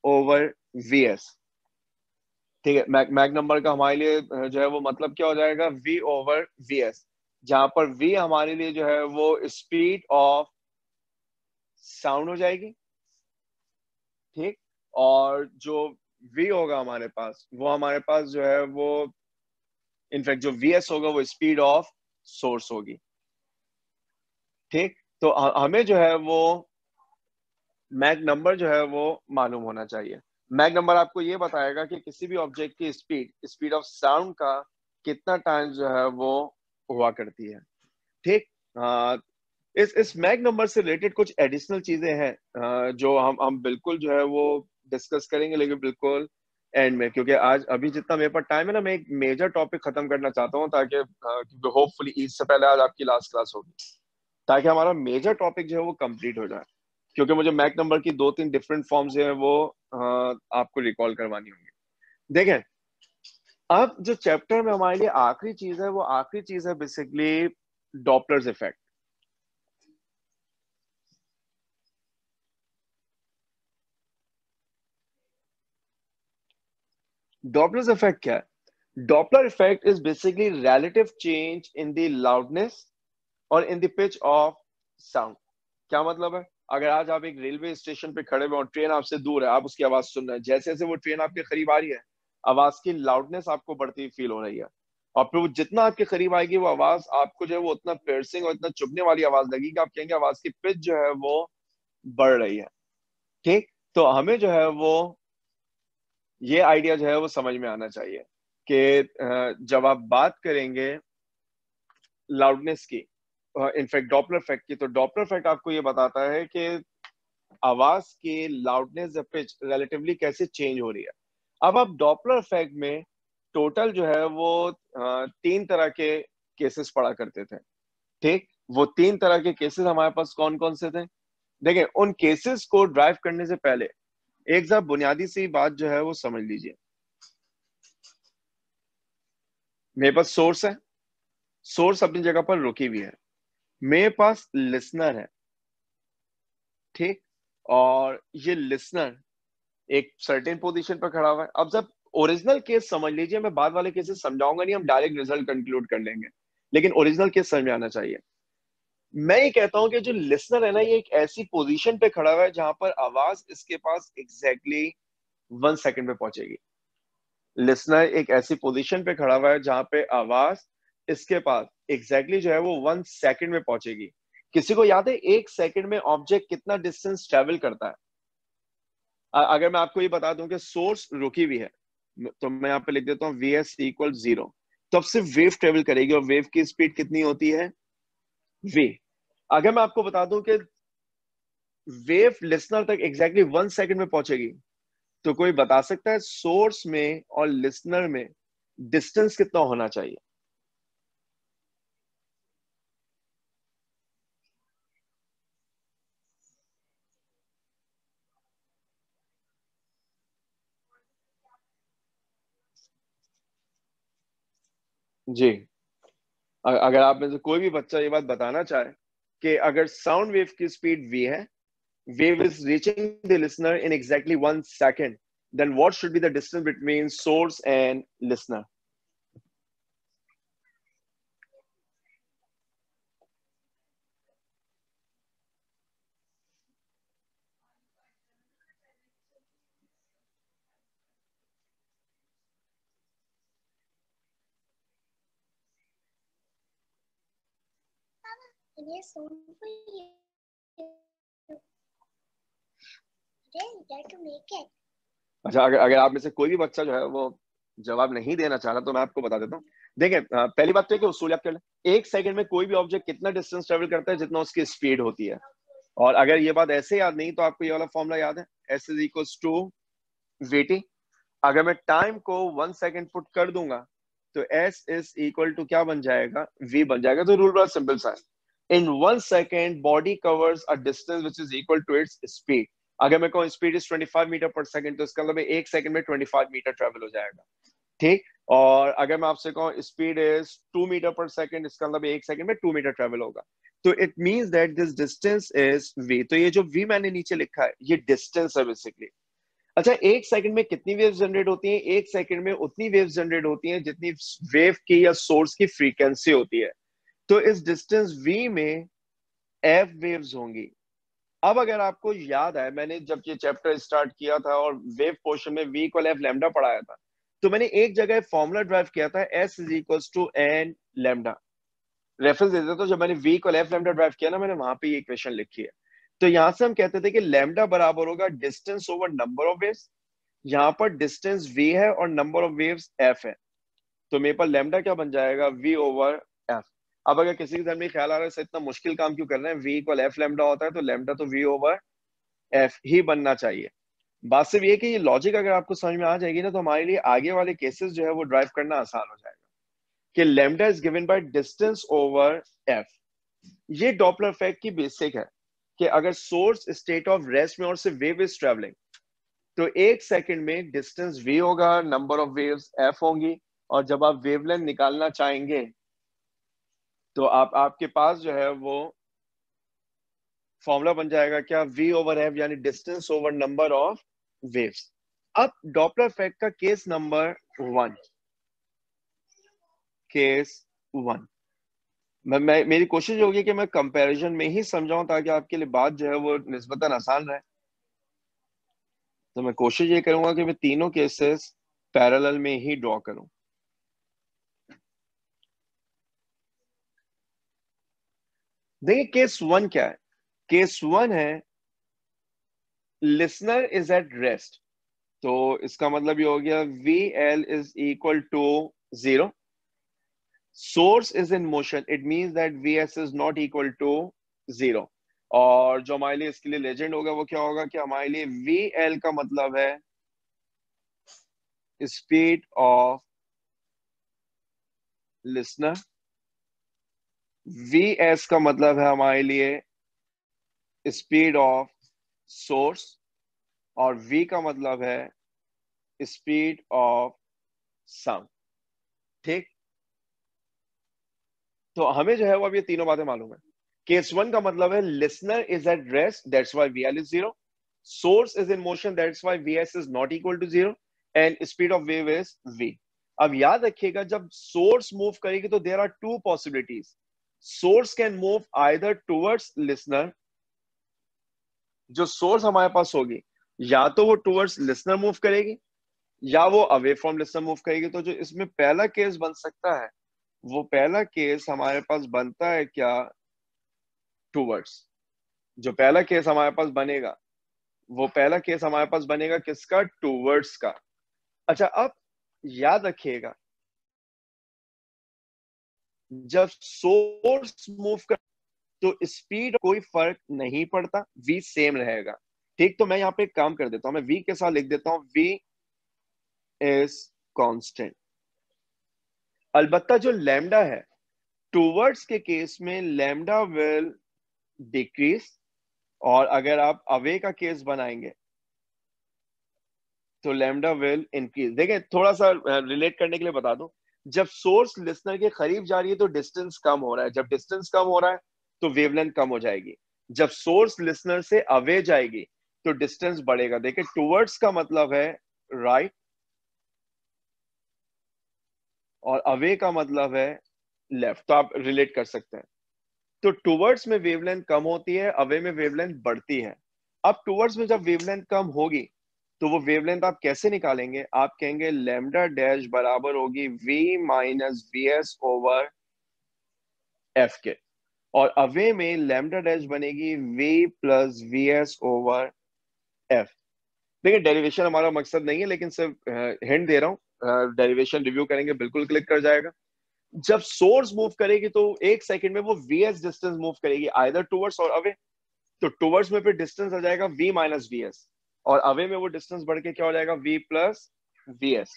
S1: over VS। ठीक है। मैक नंबर का हमारे लिए जो है वो मतलब क्या हो जाएगा, V ओवर VS, जहां पर V हमारे लिए जो है वो स्पीड ऑफ साउंड हो जाएगी। ठीक। और जो V होगा हमारे पास, वो हमारे पास जो है वो इनफैक्ट जो VS होगा वो स्पीड ऑफ सोर्स होगी। ठीक। तो हमें जो है वो मैक नंबर जो है वो मालूम होना चाहिए। मैक नंबर आपको ये बताएगा कि किसी भी ऑब्जेक्ट की स्पीड स्पीड ऑफ साउंड का कितना टाइम जो है वो हुआ करती है। ठीक। इस मैक नंबर से रिलेटेड कुछ एडिशनल चीजें हैं जो हम बिल्कुल जो है वो डिस्कस करेंगे, लेकिन बिल्कुल एंड में, क्योंकि आज अभी जितना मेरे पास टाइम है ना, मैं एक मेजर टॉपिक खत्म करना चाहता हूँ, ताकि क्योंकि होपफुली ईद से पहले आज आपकी लास्ट क्लास होगी, ताकि हमारा मेजर टॉपिक जो है वो कंप्लीट हो जाए। क्योंकि मुझे मैक नंबर की दो तीन डिफरेंट फॉर्म्स जो है वो आपको रिकॉल करवानी होंगी। देखें, अब जो चैप्टर में हमारे लिए आखिरी चीज है, वो आखिरी चीज है basically Doppler's effect. Doppler's effect क्या है? Doppler effect is basically relative change in the loudness और in the pitch of sound. क्या मतलब है? अगर आज आप एक रेलवे स्टेशन पे खड़े हुए और ट्रेन आपसे दूर है, आप उसकी आवाज सुन रहे हैं, जैसे जैसे वो ट्रेन आपके करीब आ रही है, आवाज की लाउडनेस आपको बढ़ती हुई फील हो रही है। और फिर वो जितना आपके करीब आएगी वो आवाज आपको जो है वो उतना पियर्सिंग और इतना चुभने वाली आवाज लगेगी, आप कहेंगे आवाज की पिच जो है वो बढ़ रही है। ठीक। तो हमें जो है वो ये आइडिया जो है वो समझ में आना चाहिए कि जब आप बात करेंगे लाउडनेस की, इनफैक्ट डॉपलर इफेक्ट की, तो डॉपलर इफेक्ट आपको ये बताता है कि आवाज की लाउडनेस या पिच रिलेटिवली कैसे चेंज हो रही है। अब आप डॉपलर इफेक्ट में टोटल जो है वो 3 तरह के केसेस पढ़ा करते थे। ठीक, वो 3 तरह के केसेस हमारे पास कौन कौन से थे? देखिए, उन केसेस को ड्राइव करने से पहले एक साथ बुनियादी सी बात जो है वो समझ लीजिए। मेरे पास सोर्स है, सोर्स अपनी जगह पर रुकी हुई है, मेरे पास लिसनर है। ठीक, और ये लिसनर एक सर्टेन पोजीशन पर खड़ा हुआ है। अब जब ओरिजिनल केस समझ लीजिए, मैं बाद वाले केसेस समझाऊंगा नहीं, हम डायरेक्ट रिजल्ट कंक्लूड कर लेंगे, लेकिन ओरिजिनल केस समझ में आना चाहिए। मैं ये कहता हूं कि जो लिसनर है ना, ये एक ऐसी पोजीशन पे खड़ा हुआ है जहां पर आवाज इसके पास एग्जैक्टली 1 सेकंड में पहुंचेगी। लिसनर एक ऐसी पोजीशन पे खड़ा हुआ है जहां पे आवाज इसके पास एग्जैक्टली जो है वो 1 सेकंड में पहुंचेगी। किसी को याद है 1 सेकंड में ऑब्जेक्ट कितना डिस्टेंस ट्रेवल करता है? अगर मैं आपको ये बता दूं कि सोर्स रुकी हुई है, तो मैं यहाँ पे लिख देता हूँ वी एस इक्वल 0, तो अब सिर्फ वेव ट्रेवल करेगी, और वेव की स्पीड कितनी होती है? वी। अगर मैं आपको बता दूं कि वेव लिसनर तक एग्जैक्टली 1 सेकंड में पहुंचेगी, तो कोई बता सकता है सोर्स में और लिसनर में डिस्टेंस कितना होना चाहिए? जी, अगर आप में से कोई भी बच्चा ये बात बताना चाहे कि अगर साउंड वेव की स्पीड वी है, wave is reaching the listener in exactly 1 second, then what should be the distance between source and listener? अच्छा, अगर अगर आप में से कोई भी बच्चा जो है वो जवाब नहीं देना चाह रहा, तो मैं आपको बता देता हूँ। देखिए, पहली बात तो है कि उसूल आप कर लें, 1 सेकंड में कोई भी ऑब्जेक्ट कितना डिस्टेंस ट्रेवल करता है जितना उसकी स्पीड होती है। और अगर ये बात ऐसे याद नहीं, तो आपको ये वाला फॉर्मूला याद है, S is equal to VT. अगर मैं टाइम को 1 सेकंड पुट कर दूंगा, तो एस इज इक्वल टू क्या बन जाएगा? वी बन जाएगा। तो रूल बड़ा सिंपल सा है, in 1 second body covers a distance which is equal to its speed. अगर मैं कहूँ speed is 25 metre per second, तो इसका मतलब 1 सेकंड में 25 मीटर ट्रेवल हो जाएगा। ठीक, और अगर मैं आपसे कहूँ speed is 2 metre per second, इसका मतलब 1 सेकंड में 2 मीटर ट्रेवल होगा। तो it means that this distance is V. तो ये जो वी मैंने नीचे लिखा है, ये डिस्टेंस है बेसिकली। अच्छा, 1 सेकंड में कितनी वेव जनरेट होती हैं? 1 सेकंड में उतनी वेव जनरेट होती हैं जितनी वेव की या सोर्स की फ्रीक्वेंसी होती है। तो इस डिस्टेंस v में एफ वेव्स होंगी। अब अगर आपको याद है, मैंने जब ये चैप्टर स्टार्ट किया था और वेव पोर्शन में v इक्वल एफ लैम्डा पढ़ाया था, तो मैंने एक जगह फॉर्मूला ड्राइव किया था, s is equal to n lambda. Reference दे देता हूं, जब मैंने v equal f lambda derive किया ना, मैंने वहां पे ये इक्वेशन लिखी है। तो यहां से हम कहते थे कि लैम्डा बराबर होगा distance over number of waves. यहाँ पर डिस्टेंस v है और नंबर ऑफ वेव्स f है, तो मेरे पास लैम्डा क्या बन जाएगा? v over f। अब अगर किसी के ध्यान में ख्याल आ रहा है, इतना मुश्किल काम क्यों कर रहे हैं, v इक्वल एफ लैम्डा होता है, तो लैम्डा तो v ओवर f ही बनना चाहिए। बात सिर्फ ये कि ये लॉजिक अगर आपको समझ में आ जाएगी ना, तो हमारे लिए आगे वाले केसेस जो है वो ड्राइव करना आसान हो जाएगा। कि lambda is given by distance over f। ये डॉपलर इफेक्ट की बेसिक है कि अगर सोर्स स्टेट ऑफ रेस्ट में और सिर्फ वेव इज ट्रेवलिंग, तो 1 सेकंड में डिस्टेंस v होगा, नंबर ऑफ वेव्स f होंगी, और जब आप वेवलेंथ निकालना चाहेंगे, तो आप आपके पास जो है वो फॉर्मूला बन जाएगा क्या? v ओवर f, यानी distance over number of waves. अब डॉपलर इफेक्ट का केस नंबर 1, केस 1, मैं मेरी कोशिश होगी कि मैं कंपैरिजन में ही समझाऊं, ताकि आपके लिए बात जो है वो निस्बतन आसान रहे। तो मैं कोशिश ये करूंगा कि मैं तीनों केसेस पैरेलल में ही ड्रॉ करूं। देखिए, केस 1 क्या है? केस 1 है लिसनर इज एट रेस्ट। तो इसका मतलब ये हो गया VL is equal to 0. Source is in motion, it means that VS is not equal to 0. और जो हमारे लिए इसके लिए लेजेंड होगा वो क्या होगा कि हमारे लिए VL का मतलब है स्पीड ऑफ लिसनर, VS का मतलब है हमारे लिए स्पीड ऑफ सोर्स, और V का मतलब है स्पीड ऑफ साउंड. ठीक, तो हमें जो है वो अब ये तीनों बातें मालूम है. केस वन का मतलब है listener is at rest, that's why VL is 0. Source is in motion, that's why VS is not equal to 0. And speed of wave is V. अब याद रखिएगा जब सोर्स मूव करेगी तो there are two possibilities. Source can move either towards listener, जो source हमारे पास होगी या तो वो टुवर्ड्स लिसनर मूव करेगी या वो अवे फ्रॉम लिसनर मूव करेगी. तो जो इसमें पहला केस बन सकता है वो पहला केस हमारे पास बनता है क्या, टुवर्ड्स. जो पहला केस हमारे पास बनेगा वो पहला केस हमारे पास बनेगा किसका, टुवर्ड्स का. अच्छा, अब याद रखिएगा जब सोर्स मूव कर तो स्पीड कोई फर्क नहीं पड़ता, V सेम रहेगा. ठीक, तो मैं यहाँ पे एक काम कर देता हूं, मैं V के साथ लिख देता हूं V इज कांस्टेंट. अलबत्ता जो लैम्डा है टूवर्ड्स के केस में लैम्डा विल डिक्रीज, और अगर आप अवे का केस बनाएंगे तो लैम्डा विल इंक्रीज. देखिए थोड़ा सा रिलेट करने के लिए बता दूं, जब सोर्स लिसनर के करीब जा रही है तो डिस्टेंस कम हो रहा है, जब डिस्टेंस कम हो रहा है तो वेवलेंथ कम हो जाएगी. जब सोर्स लिसनर से अवे जाएगी तो डिस्टेंस बढ़ेगा. देखिए टूवर्ड्स का मतलब है राइट और अवे का मतलब है लेफ्ट, तो आप रिलेट कर सकते हैं. तो टूवर्ड्स में वेवलेंथ कम होती है, अवे में वेवलेंथ बढ़ती है. अब टूवर्ड्स में जब वेवलेंथ कम होगी तो वो वेवलेंथ आप कैसे निकालेंगे, आप कहेंगे लैम्डा डैश बराबर होगी V minus VS over F के, और अवे में लैम्डा डैश बनेगी V plus VS over F. देखिए डेरिवेशन हमारा मकसद नहीं है लेकिन सिर्फ हिंट दे रहा हूँ, डेरिवेशन रिव्यू करेंगे बिल्कुल क्लिक कर जाएगा. जब सोर्स मूव करेगी तो एक सेकंड में वो VS डिस्टेंस मूव करेगी आइदर टुवर्ड्स और अवे. तो टुवर्ड्स में फिर डिस्टेंस आ जाएगा V माइनस VS, और अवे में वो डिस्टेंस बढ़ के क्या हो जाएगा V प्लस VS.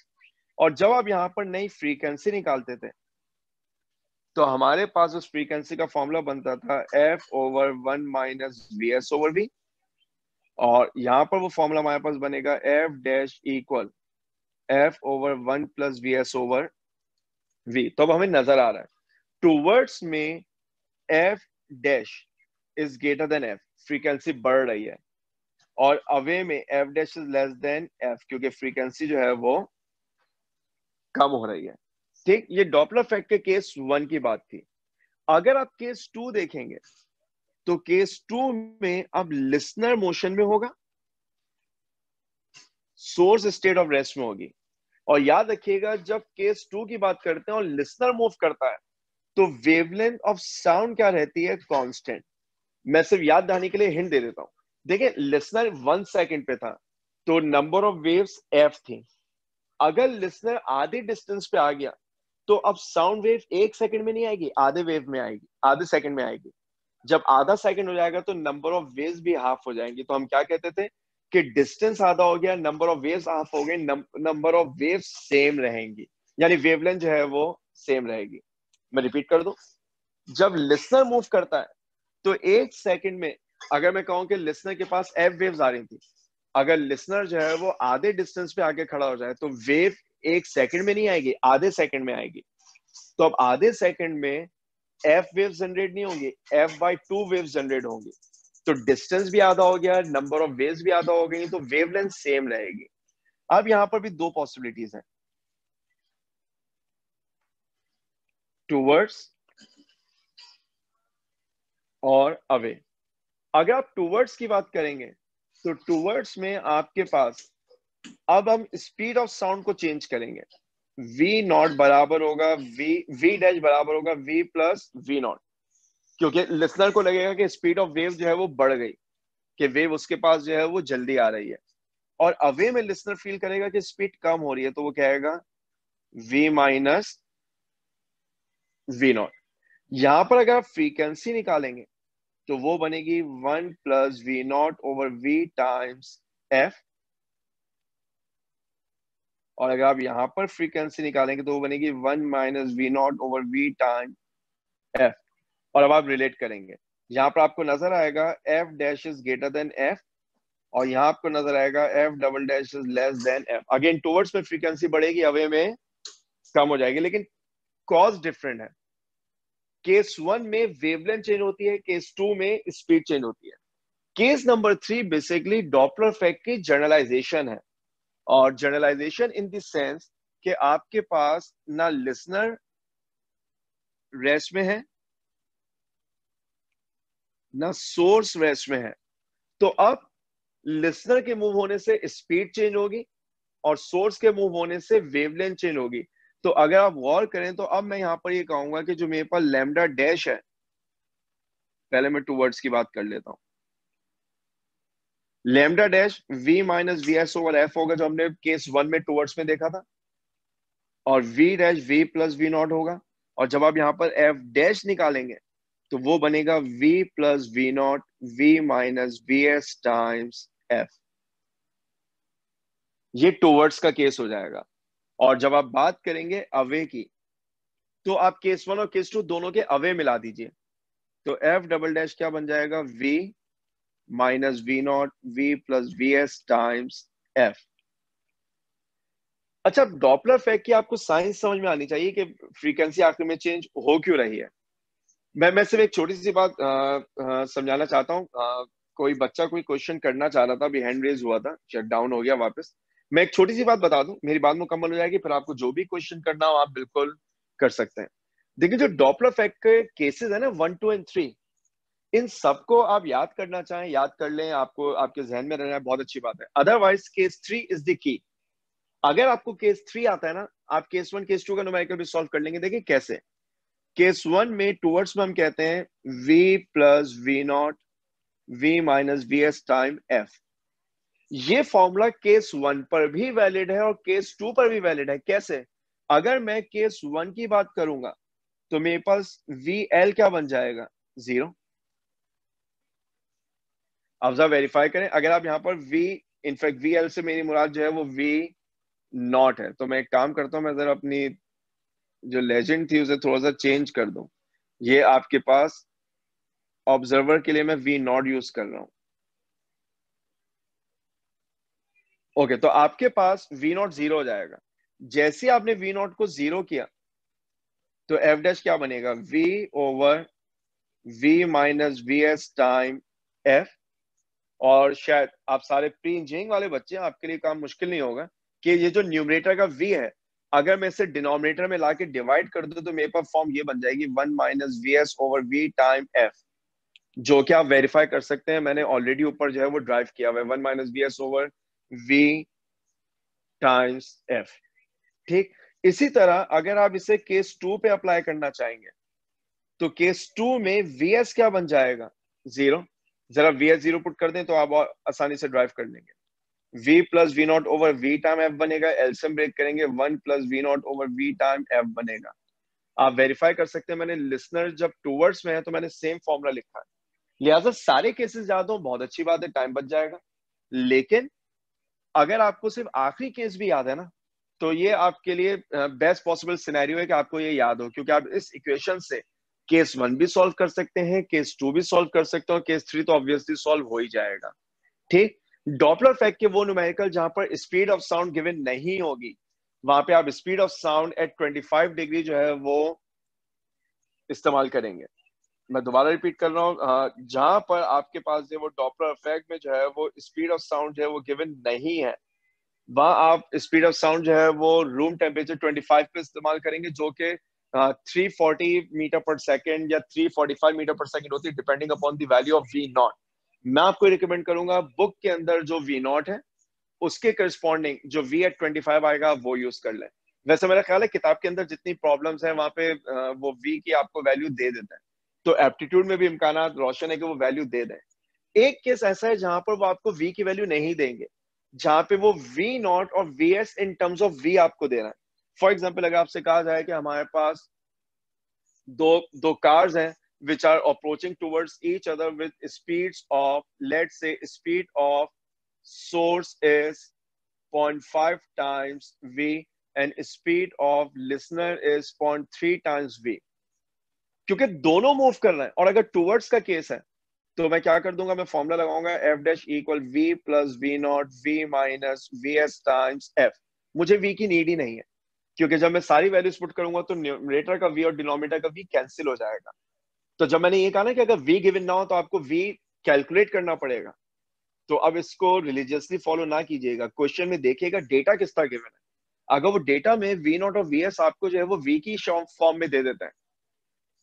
S1: और जब आप यहाँ पर नई फ्रीक्वेंसी निकालते थे तो हमारे पास उस फ्रीक्वेंसी का फॉर्मूला बनता था F over 1 minus VS over V, और यहाँ पर वो फॉर्मूला हमारे पास बनेगा F dash equal F over 1 plus VS over V. तो अब हमें नजर आ रहा है टूवर्ड्स में F dash is greater then F, frequency बढ़ रही है, और अवे में F dash is less then F क्योंकि फ्रीक्वेंसी जो है वो कम हो रही है. ठीक, ये डॉपलर इफेक्ट के केस वन की बात थी. अगर आप केस टू देखेंगे तो केस टू में अब लिसनर मोशन में होगा, सोर्स स्टेट ऑफ रेस्ट में होगी. और याद रखिएगा जब केस टू की बात करते हैं और लिसनर मूव करता है तो वेवलेंथ ऑफ साउंड क्या रहती है, कांस्टेंट. मैं सिर्फ याद दहानी के लिए हिंट दे देता हूं. देखिए लिसनर 1 सेकंड पे था तो नंबर ऑफ वेव्स F थी. अगर लिसनर आधे डिस्टेंस पे आ गया तो अब साउंड वेव 1 सेकंड में नहीं आएगी, आधे वेव में आएगी, आधे सेकंड में आएगी. जब आधा सेकंड हो जाएगा तो नंबर ऑफ वेव्स भी हाफ हो जाएंगी. तो हम क्या कहते थे कि डिस्टेंस आधा हो गया, नंबर ऑफ वेव्स हाफ हो गए, नंबर ऑफ वेव्स सेम रहेंगी, यानी वेवलेंथ जो है वो सेम रहेगी. मैं रिपीट कर दूं, जब लिसनर मूव करता है तो 1 सेकंड में अगर मैं कहूं कि लिसनर के पास F वेव्स आ रही थी, अगर लिसनर जो है वो आधे डिस्टेंस पे आके खड़ा हो जाए तो वेव 1 सेकंड में नहीं आएगी, आधे सेकंड में आएगी. तो अब आधे सेकंड में F वेव्स जनरेट नहीं होंगी, F/2 वेव्स जनरेट होंगी. तो डिस्टेंस भी आधा हो गया, नंबर ऑफ वेव्स भी आधा हो गई, तो वेवलेंथ सेम रहेगी. अब यहां पर भी दो पॉसिबिलिटीज हैं, टूवर्ड्स और अवे. अगर आप टूवर्ड्स की बात करेंगे तो टूवर्ड्स में आपके पास अब हम स्पीड ऑफ साउंड को चेंज करेंगे. V नॉट बराबर होगा V डैश बराबर होगा V प्लस V नॉट, क्योंकि लिसनर को लगेगा कि स्पीड ऑफ वेव जो है वो बढ़ गई, कि वेव उसके पास जो है वो जल्दी आ रही है. और अवे में लिसनर फील करेगा कि स्पीड कम हो रही है, तो वो कहेगा v माइनस वी नॉट। यहां पर अगर आप फ्रीक्वेंसी निकालेंगे तो वो बनेगी 1 + v0/v टाइम्स f, और अगर आप यहां पर फ्रीक्वेंसी निकालेंगे तो वो बनेगी 1 - v0/v टाइम f। और अब आप रिलेट करेंगे, यहां पर आपको नजर आएगा f dash is greater then f, और यहां आपको नजर आएगा f double dash is less then f। Again towards में फ्रीक्वेंसी बढ़ेगी, अवे में कम हो जाएगी, लेकिन कॉज डिफरेंट है। केस 1 में वेवलेंथ चेंज होती है, केस 2 में स्पीड चेंज होती है। Case number 3 basically Doppler effect की जनरलाइजेशन है, और जनरलाइजेशन इन द सेंस कि आपके पास ना लिसनर रेस्ट में है ना सोर्स रेस्ट में है। तो अब लिसनर के मूव होने से स्पीड चेंज होगी और सोर्स के मूव होने से वेवलेंथ चेंज होगी। तो अगर आप गौर करें तो अब मैं यहां पर ये कहूंगा कि जो मेरे पास लैम्डा डैश है, पहले मैं टूवर्ड्स की बात कर लेता हूं। लैम्डा डैश v - vs/f होगा, जो हमने केस 1 में टूवर्ड्स में देखा था, और v डैश v + v0 होगा। और जब आप यहां पर f डैश निकालेंगे तो वो बनेगा v + v0 v - vs times f। ये टूवर्ड्स का केस हो जाएगा। और जब आप बात करेंगे अवे की, तो आप केस 1 और केस 2 दोनों के अवे मिला दीजिए, तो f डबल डैश क्या बन जाएगा, v - v0 v + vs times f। अच्छा, डॉपलर इफेक्ट की आपको साइंस समझ में आनी चाहिए कि फ्रीक्वेंसी आखिर में चेंज हो क्यों रही है। मैं सिर्फ एक छोटी सी बात समझाना चाहता हूँ। कोई बच्चा कोई क्वेश्चन करना चाह रहा था, अभी हैंड रेज हुआ था, शट डाउन हो गया वापस। मैं एक छोटी सी बात बता दूं, मेरी बात मुकम्मल हो जाएगी, फिर आपको जो भी क्वेश्चन करना हो आप बिल्कुल कर सकते हैं। देखिए, जो डॉपलर इफेक्ट के केसेस है ना 1, 2 एंड 3, इन सबको आप याद करना चाहें याद कर लें, आपको आपके जहन में रहना है, बहुत अच्छी बात है। Otherwise case 3 is the key. अगर आपको केस 3 आता है ना, आप केस 1 केस 2 का न्यूमेरिकल भी सॉल्व कर लेंगे। देखिए कैसे। केस 1 में टूवर्ड्स में हम कहते हैं v + v0 v - vs time f। ये फॉर्मूला केस 1 पर भी वैलिड है और केस 2 पर भी वैलिड है। कैसे? अगर मैं केस 1 की बात करूंगा तो मेरे पास vl क्या बन जाएगा, 0। अब जरा वेरीफाई करें, अगर आप यहां पर v, इनफैक्ट vl से मेरी मुराद जो है वो v0 है, तो मैं एक काम करता हूं, मैं जरा अपनी जो लेजेंड थी उसे थोड़ा सा चेंज कर दूं। ये आपके पास ऑब्जर्वर के लिए मैं v0 यूज कर रहा हूं। ओके, तो आपके पास v0 0 हो जाएगा। जैसे आपने v0 को 0 किया तो f डैश क्या बनेगा, v/v - vs टाइम f। और शायद आप सारे प्री इंजीनियरिंग वाले बच्चे हैं, आपके लिए काम मुश्किल नहीं होगा कि ये जो न्यूमरेटर का v है, अगर मैं इसे डिनोमिनेटर में लाके डिवाइड कर दूं तो मेरे पास फॉर्म ये बन जाएगी 1 - vs/v टाइम f, जो कि आप वेरीफाई कर सकते हैं। मैंने ऑलरेडी ऊपर जो है वो ड्राइव किया हुआ है, 1 - vs/v टाइम्स f। ठीक। इसी तरह अगर आप इसे केस 2 पे अप्लाई करना चाहेंगे तो केस 2 में vs क्या बन जाएगा, 0। जरा vs 0 पुट कर दें तो आप और आसानी से ड्राइव कर लेंगे। v + v0/v टाइम f बनेगा, एलसीएम ब्रेक करेंगे, 1 + v0/v टाइम f बनेगा। आप वेरीफाई कर सकते हैं, मैंने लिसनर जब टूवर्ड्स में है तो मैंने सेम फॉर्मूला लिखा है। लिहाजा सारे केसेस याद हो बहुत अच्छी बात है, टाइम बच जाएगा। लेकिन अगर आपको सिर्फ आखिरी केस भी याद है ना, तो ये आपके लिए बेस्ट पॉसिबल सिनेरियो है कि आपको ये याद हो, क्योंकि आप इस इक्वेशन से केस 1 भी सॉल्व कर सकते हैं, केस 2 भी सॉल्व कर सकते हो, केस 3 तो ऑब्वियसली सॉल्व हो ही जाएगा। ठीक। डॉपलर इफेक्ट के वो न्यूमेरिकल जहां पर स्पीड ऑफ साउंड गिवन नहीं होगी, वहां पे आप speed of sound eight 25 degree जो है वो इस्तेमाल करेंगे। मैं दोबारा रिपीट कर रहा हूँ, जहां पर आपके पास जो वो डॉपलर इफेक्ट में जो है वो स्पीड ऑफ साउंड जो है वो गिवन नहीं है, वहां आप स्पीड ऑफ साउंड जो है वो रूम टेम्परेचर 25 पे इस्तेमाल करेंगे, जो कि 340 मीटर पर सेकेंड या 345 मीटर पर सेकेंड होती है, depending upon the value of v0। मैं आपको रिकमेंड करूंगा बुक के अंदर जो v0 है उसके करस्पॉन्डिंग जो v/25 आएगा वो यूज कर लें। वैसे मेरा ख्याल है किताब के अंदर जितनी प्रॉब्लम्स हैं वहां पे वो v की आपको वैल्यू दे देता है, तो एप्टीट्यूड में भी इम्कानात रोशन है कि वो वैल्यू दे दें। एक केस ऐसा है जहां पर वो आपको v की वैल्यू नहीं देंगे, जहां पे वो वी नॉट और V S in terms of V आपको दे रहा है। फॉर एग्जाम्पल अगर आपसे कहा जाए कि हमारे पास दो दो कार्स हैं which are approaching towards each other with speeds of, let's say, speed of source is 0.5 times v and speed of listener is 0.3 times v, क्योंकि दोनों मूव कर रहे हैं। और अगर टूवर्ड्स का केस है तो मैं क्या कर दूंगा, मैं फॉर्मूला लगाऊंगा F dash equal V plus V not V minus V S times F. मुझे वी की नीड ही नहीं है, क्योंकि जब मैं सारी वैल्यूज पुट करूंगा तो न्यूमरेटर का वी और डिनोमिनेटर का वी कैंसिल हो जाएगा। तो जब मैंने ये कहा ना कि अगर वी गिवन ना हो तो आपको वी कैलकुलेट करना पड़ेगा, तो अब इसको रिलीजियसली फॉलो ना कीजिएगा। क्वेश्चन में देखिएगा डेटा किस तरह गिवन है। अगर वो डेटा में वी नॉट और वी एस आपको जो है वो वी की फॉर्म में दे देता है,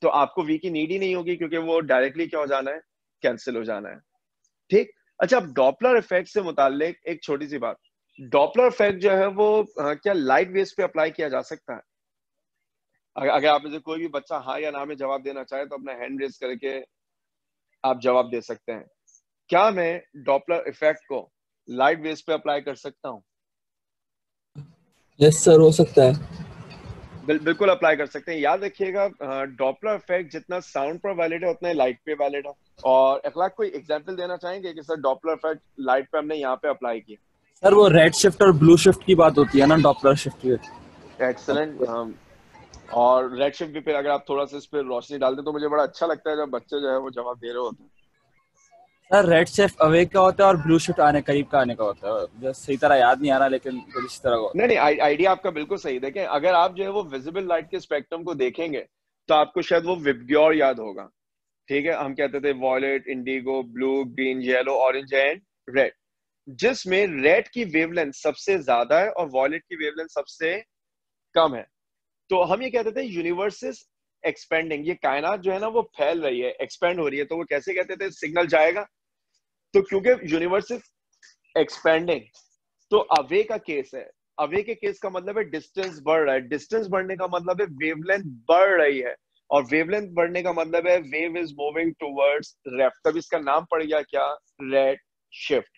S1: तो आपको वी की नीड ही नहीं होगी, क्योंकि वो डायरेक्टली क्या हो जाना है, कैंसिल हो जाना है। ठीक। अच्छा, अब डॉपलर इफेक्ट से मुताल्लिक एक छोटी सी बात। डॉपलर इफेक्ट जो है वो क्या लाइट वेव्स पे अप्लाई किया जा सकता है? अगर आप में से कोई भी बच्चा हाँ या ना में जवाब देना चाहे तो अपना हैंड रेज करके आप जवाब दे सकते हैं। क्या मैं डॉपलर इफेक्ट को लाइट वेव्स पे अप्लाई कर सकता हूँ?
S2: यस सर, हो सकता है।
S1: बिल्कुल अप्लाई कर सकते हैं। याद रखिएगा, डॉपलर इफेक्ट जितना साउंड पर वैलिड है उतना ही लाइट पे वैलिड है। और अखलाक कोई एग्जांपल देना चाहेंगे कि सर डॉपलर इफेक्ट लाइट पे हमने यहाँ पे अप्लाई किया?
S2: सर वो रेड शिफ्ट और ब्लू शिफ्ट की बात होती है ना, डॉपलर शिफ्ट की।
S1: एक्सेलेंट। और रेड शिफ्ट भी पे अगर आप थोड़ा सा इस पर रोशनी डाल दें तो मुझे बड़ा अच्छा लगता है जब बच्चे जो है वो जवाब दे रहे होते हैं।
S2: सर रेड शिफ्ट अवे का होता है और ब्लू शिफ्ट आने करीब का आने का होता है। मुझे सही तरह याद नहीं आ रहा, लेकिन कुछ इस तरह का होता
S1: नहीं नहीं, आइडिया आपका बिल्कुल सही। देखें, अगर आप जो है वो विजिबल लाइट के स्पेक्ट्रम को देखेंगे तो आपको शायद वो विबग्योर याद होगा। ठीक है, हम कहते थे violet, indigo, blue, green, yellow, orange and red, जिसमें रेड की वेवलेंथ सबसे ज्यादा है और वॉयलेट की वेवलेंथ सबसे कम है। तो हम ये कहते थे यूनिवर्स इज एक्सपेंडिंग, ये कायनात जो है ना वो फैल रही है, एक्सपेंड हो रही है। तो वो कैसे कहते थे, सिग्नल जाएगा। तो क्योंकि यूनिवर्स इज एक्सपेंडिंग, तो अवे का केस है। अवे के केस का मतलब है डिस्टेंस बढ़ रहा है। डिस्टेंस बढ़ने का मतलब है वेवलेंथ बढ़ रही है, और वेवलेंथ बढ़ने का मतलब है wave is moving towards left. तब इसका नाम पड़ गया क्या, रेड शिफ्ट।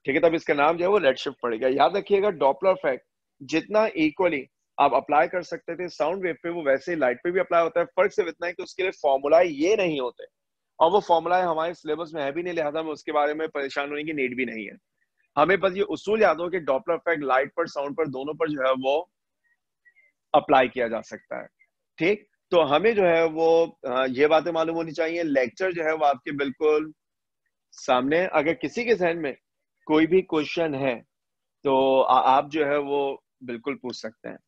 S1: ठीक है, तब इसका नाम जो है वो रेड शिफ्ट पड़ेगा। याद रखिएगा, डॉपलर इफेक्ट जितना इक्वली आप अप्लाई कर सकते थे साउंड वेव पे, वो वैसे ही लाइट पे भी अप्लाई होता है। फर्क सिर्फ इतना है कि उसके लिए फॉर्मूला ये नहीं होते, और वो फॉर्मूला हमारे सिलेबस में है भी नहीं, लिहाजा में उसके बारे में परेशान होने की नीड भी नहीं है। हमें बस ये उसूल याद हो कि डॉपलर इफेक्ट लाइट पर, साउंड पर, दोनों पर जो है वो अप्लाई किया जा सकता है। ठीक। तो हमें जो है वो ये बातें मालूम होनी चाहिए। लेक्चर जो है वो आपके बिल्कुल सामने। अगर किसी के जहन में कोई भी क्वेश्चन है तो आप जो है वो बिल्कुल पूछ सकते हैं।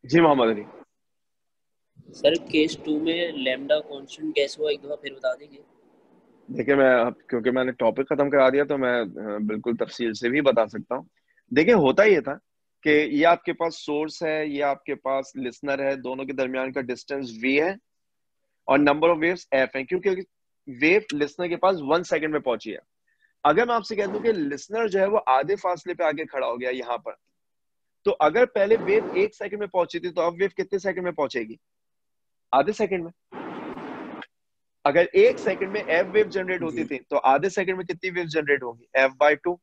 S1: जी मोहम्मद अली।
S3: सर केस 2 में लैम्डा कांस्टेंट कैसे हुआ, एक दफा फिर बता दीजिए।
S1: देखिए, मैं अब क्योंकि मैंने टॉपिक खत्म करा दिया तो मैं बिल्कुल तफसील से भी बता सकता हूँ। देखिए, होता ये था कि ये आपके पास सोर्स है, ये आपके पास लिसनर है, दोनों के दरमियान का डिस्टेंस v है और नंबर ऑफ वेव्स f है, क्योंकि वेव लिसनर के पास 1 सेकंड में पहुंची है। अगर मैं आपसे कह दूं कि लिसनर जो है वो आधे फासले पे आके खड़ा हो गया यहाँ पर, तो अगर पहले वेव 1 सेकंड में पहुंची थी तो अब वेव कितने सेकंड में पहुंचेगी? आधे सेकंड में। अगर 1 सेकंड में एफ वेव जनरेट होती थी तो आधे सेकंड में कितनी वेव जनरेट होगी? f/2।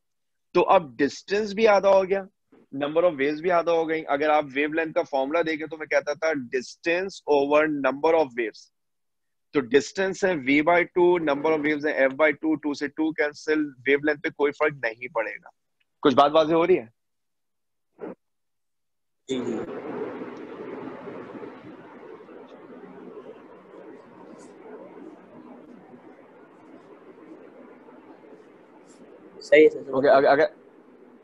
S1: तो अब डिस्टेंस भी आधा हो गया, नंबर ऑफ वेव्स भी आधा हो गई। अगर आप वेव लेंथ का फॉर्मूला देखें तो मैं कहता था distance over number of waves. तो डिस्टेंस है v/2, नंबर ऑफ वेव्स है f/2, 2 से 2 कैंसिल, वेव लेंथ पे कोई फर्क नहीं पड़ेगा। कुछ बात वाज़ेह हो रही है?
S3: जी जी सही है सर,
S1: ओके, अगर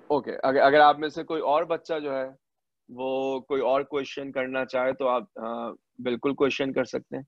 S1: ओके अगर आप में से कोई और बच्चा जो है वो कोई और क्वेश्चन करना चाहे तो आप बिल्कुल क्वेश्चन कर सकते हैं।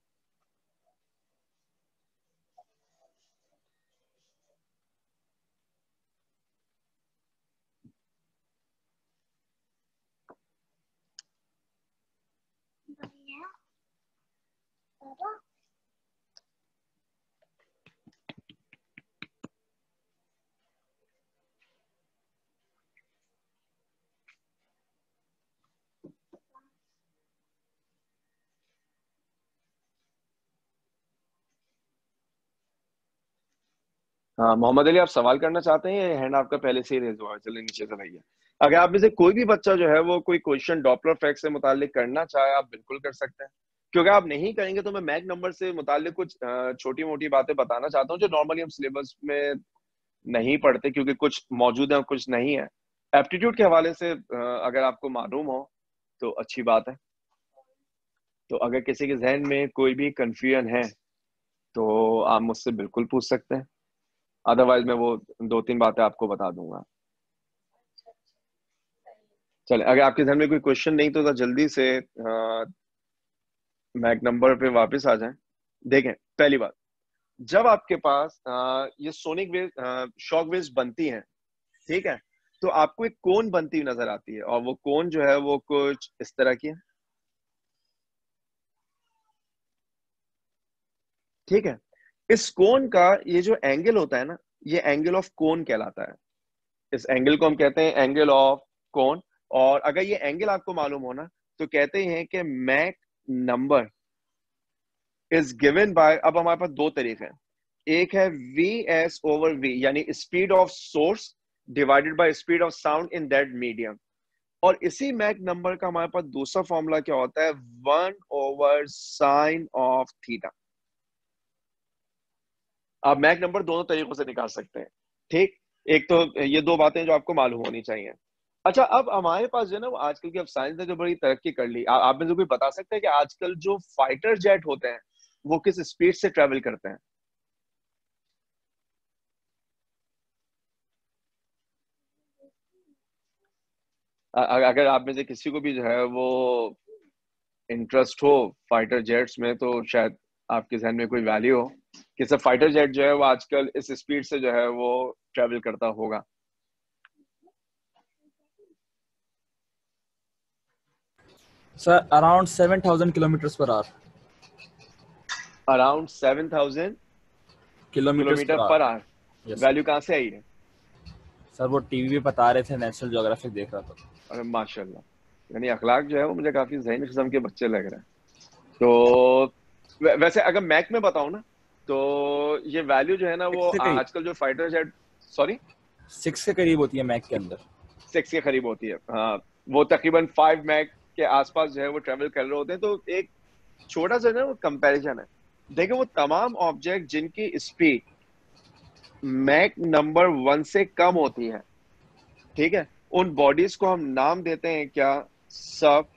S1: हाँ मोहम्मद अली, आप सवाल करना चाहते हैं? ये हैंड आपका पहले से ही रेज हुआ है, चलिए नीचे से लाइए। अगर आप में से कोई भी बच्चा जो है वो कोई क्वेश्चन डॉपलर इफेक्ट से मुतालिक करना चाहे आप बिल्कुल कर सकते हैं। क्योंकि आप नहीं करेंगे तो मैं मैक नंबर से मुतालिक कुछ छोटी मोटी बातें बताना चाहता हूँ जो नॉर्मली हम सिलेबस में नहीं पढ़ते, क्योंकि कुछ मौजूद है और कुछ नहीं है। एप्टीट्यूड के हवाले से अगर आपको मालूम हो तो अच्छी बात है। तो अगर किसी के जहन में कोई भी कंफ्यूजन है तो आप मुझसे बिल्कुल पूछ सकते हैं, अदरवाइज मैं वो 2-3 बातें आपको बता दूंगा। चले, अगर आपके ध्यान में कोई क्वेश्चन नहीं तो जल्दी से मैक नंबर पे वापस आ जाएं। देखें, पहली बात, जब आपके पास ये सोनिक वेव शॉक वेव्स बनती हैं, ठीक है, तो आपको एक कोन बनती हुई नजर आती है और वो कोन जो है वो कुछ इस तरह की है, ठीक है। इस कोन का ये जो एंगल होता है ना, ये एंगल ऑफ कोन कहलाता है। इस एंगल को हम कहते हैं एंगल ऑफ कोन। और अगर ये एंगल आपको मालूम हो ना तो कहते हैं कि Mach number is given by, अब हमारे पास दो तरीके हैं। एक है v/v, यानी speed of source divided by speed of sound in that medium. और इसी मैक नंबर का हमारे पास दूसरा फॉर्मूला क्या होता है? 1/sin of theta. आप मैक नंबर दोनों तरीकों से निकाल सकते हैं, ठीक। एक तो ये दो बातें जो आपको मालूम होनी चाहिए। अच्छा, अब हमारे पास जो है ना वो आजकल की अब साइंस ने जो बड़ी तरक्की कर ली, आप में से कोई बता सकते हैं कि आजकल जो फाइटर जेट होते हैं वो किस स्पीड से ट्रेवल करते हैं? अगर आप में से किसी को भी जो है वो इंटरेस्ट हो फाइटर जेट्स में तो शायद आपके जहन में कोई वैल्यू हो कि सब फाइटर जेट जो है वो आजकल इस स्पीड से जो है वो ट्रेवल करता होगा।
S2: Sir around 7,000 kilometre per hour.
S1: Around 7,000
S2: kilometre
S1: kilometre
S2: पर
S1: per
S2: hour.
S1: Our.
S2: Yes
S1: value कहाँ से आई है?
S2: सर, वो टीवी पे बता रहे थे, नेशनल ज्योग्राफिक देख रहा था।
S1: अरे माशाल्लाह, यानी अखलाक जो है वो मुझे काफी ज़हीन किस्म के बच्चे लग रहे हैं। तो वैसे अगर मैक में बताऊं ना तो ये वैल्यू जो है ना वो
S2: 6 के करीब,
S1: आजकल जो फाइटर जेट, सॉरी
S2: 6 के करीब होती है मैक के अंदर।
S1: 6 के करीब होती है, हाँ। वो तकरीबन 5 मैक के आसपास जो है वो ट्रेवल कर रहे होते हैं। तो एक छोटा सा ना वो कंपैरिजन है। देखो, वो तमाम ऑब्जेक्ट जिनकी स्पीड मैक नंबर 1 से कम होती है, ठीक है, उन बॉडीज को हम नाम देते हैं क्या? सब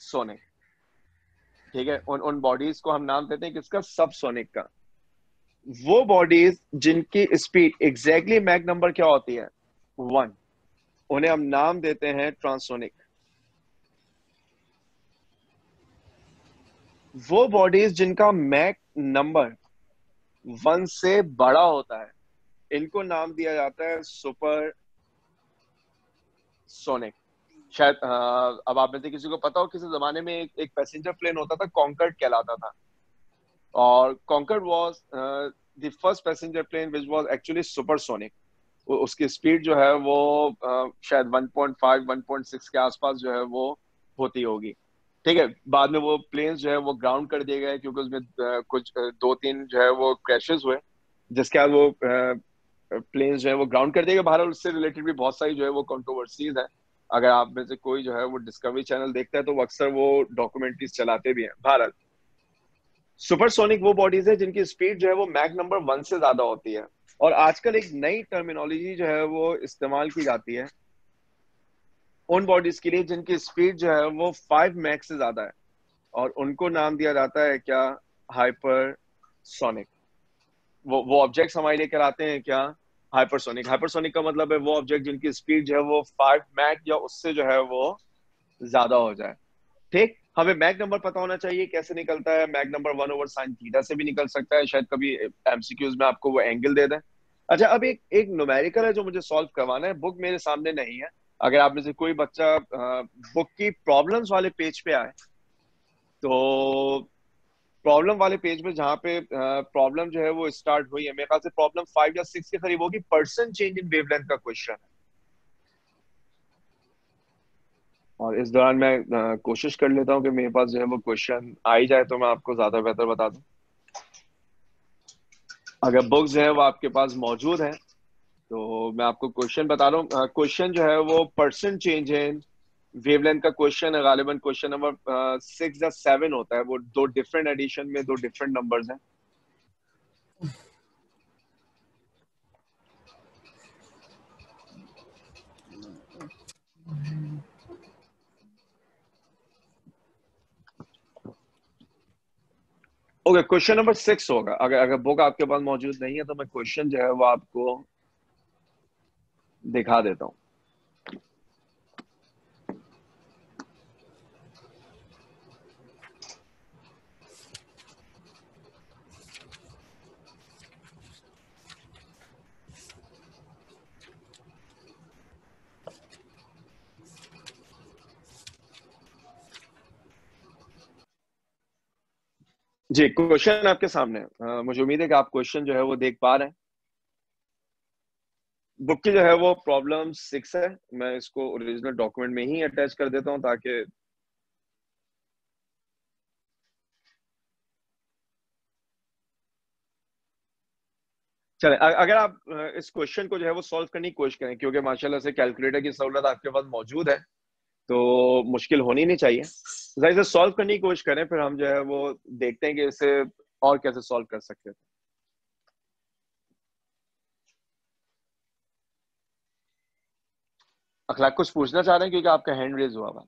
S1: सोनिक। ठीक है, उन उन बॉडीज को हम नाम देते हैं किसका? सब सोनिक का। वो बॉडीज जिनकी स्पीड एग्जैक्टली मैक नंबर क्या होती है? 1, उन्हें हम नाम देते हैं ट्रांसोनिक। वो बॉडीज जिनका मैक नंबर 1 से बड़ा होता है इनको नाम दिया जाता है सुपर सोनिक। शायद अब आप में से किसी को पता हो, किसी जमाने में एक पैसेंजर प्लेन होता था, कॉन्कर्ड कहलाता था। और Concorde was the first passenger plane which was actually supersonic. उसकी स्पीड जो है वो शायद 1.5 1.6 के आसपास जो है वो होती होगी, ठीक है, बाद में वो प्लेन्स जो है वो ग्राउंड कर दिए गए क्योंकि उसमें कुछ दो तीन जो है वो क्रैशेस हुए, जिसके बाद वो प्लेन्स जो है वो ग्राउंड कर दिए गए। बहरहाल उससे रिलेटेड भी बहुत सारी जो है वो कंट्रोवर्सीज है। अगर आप में से कोई जो है वो डिस्कवरी चैनल देखता है तो वो अक्सर वो डॉक्यूमेंट्रीज चलाते भी हैं। बहरहाल सुपरसोनिक वो बॉडीज है जिनकी स्पीड जो है वो मैक नंबर 1 से ज्यादा होती है। और आजकल एक नई टर्मिनोलॉजी जो है वो इस्तेमाल की जाती है उन बॉडीज के लिए जिनकी स्पीड जो है वो 5 मैक से ज्यादा है, और उनको नाम दिया जाता है क्या, हाइपरसोनिक। वो ऑब्जेक्ट्स हमारे लेकर आते हैं क्या, हाइपरसोनिक। हाइपरसोनिक का मतलब है वो ऑब्जेक्ट जिनकी स्पीड जो है वो 5 मैक या उससे जो है वो ज्यादा हो जाए। ठीक, हमें मैक नंबर पता होना चाहिए कैसे निकलता है। मैक नंबर 1/sin थीटा से भी निकल सकता है, शायद कभी एमसीक्यूज में आपको वो एंगल दे दें। अच्छा, अब एक एक न्यूमेरिकल है जो मुझे सॉल्व करवाना है। बुक मेरे सामने नहीं है, अगर आप में से कोई बच्चा बुक की प्रॉब्लम्स वाले पेज पे आए तो प्रॉब्लम वाले पेज में जहाँ पे प्रॉब्लम जो है वो स्टार्ट हुई है, मेरे ख्याल से प्रॉब्लम 5 या 6 के करीब होगी, परसेंट चेंज इन वेवलेंथ का क्वेश्चन है। और इस दौरान मैं कोशिश कर लेता हूँ कि मेरे पास जो है वो क्वेश्चन आ ही जाए तो मैं आपको ज्यादा बेहतर बता दूं। अगर बुक्स जो है वो आपके पास मौजूद है तो मैं आपको क्वेश्चन बता रहा हूँ। क्वेश्चन जो है वो परसेंट चेंज इन वेवलेंथ का क्वेश्चन है। गालिबन क्वेश्चन नंबर 6 या 7 होता है। वो दो डिफरेंट एडिशन में दो डिफरेंट नंबर्स हैं। ओके, क्वेश्चन नंबर 6 होगा। अगर अगर बुक आपके पास मौजूद नहीं है तो मैं क्वेश्चन जो है वो आपको दिखा देता हूँ। जी, क्वेश्चन आपके सामने है। मुझे उम्मीद है कि आप क्वेश्चन जो है वो देख पा रहे हैं। बुक की जो है वो प्रॉब्लम 6 है। मैं इसको ओरिजिनल डॉक्यूमेंट में ही अटैच कर देता हूँ ताकि चले। अगर आप इस क्वेश्चन को जो है वो सॉल्व करने की कोशिश करें, क्योंकि माशाल्लाह से कैलकुलेटर की सहूलत आपके पास मौजूद है तो मुश्किल होनी नहीं चाहिए। जाहिर से सॉल्व करने की कोशिश करें, फिर हम जो है वो देखते हैं कि इसे और कैसे सॉल्व कर सकते हैं। अखलाक कुछ पूछना चाह रहे हैं क्योंकि आपका हैंड रेज हुआ हुआ।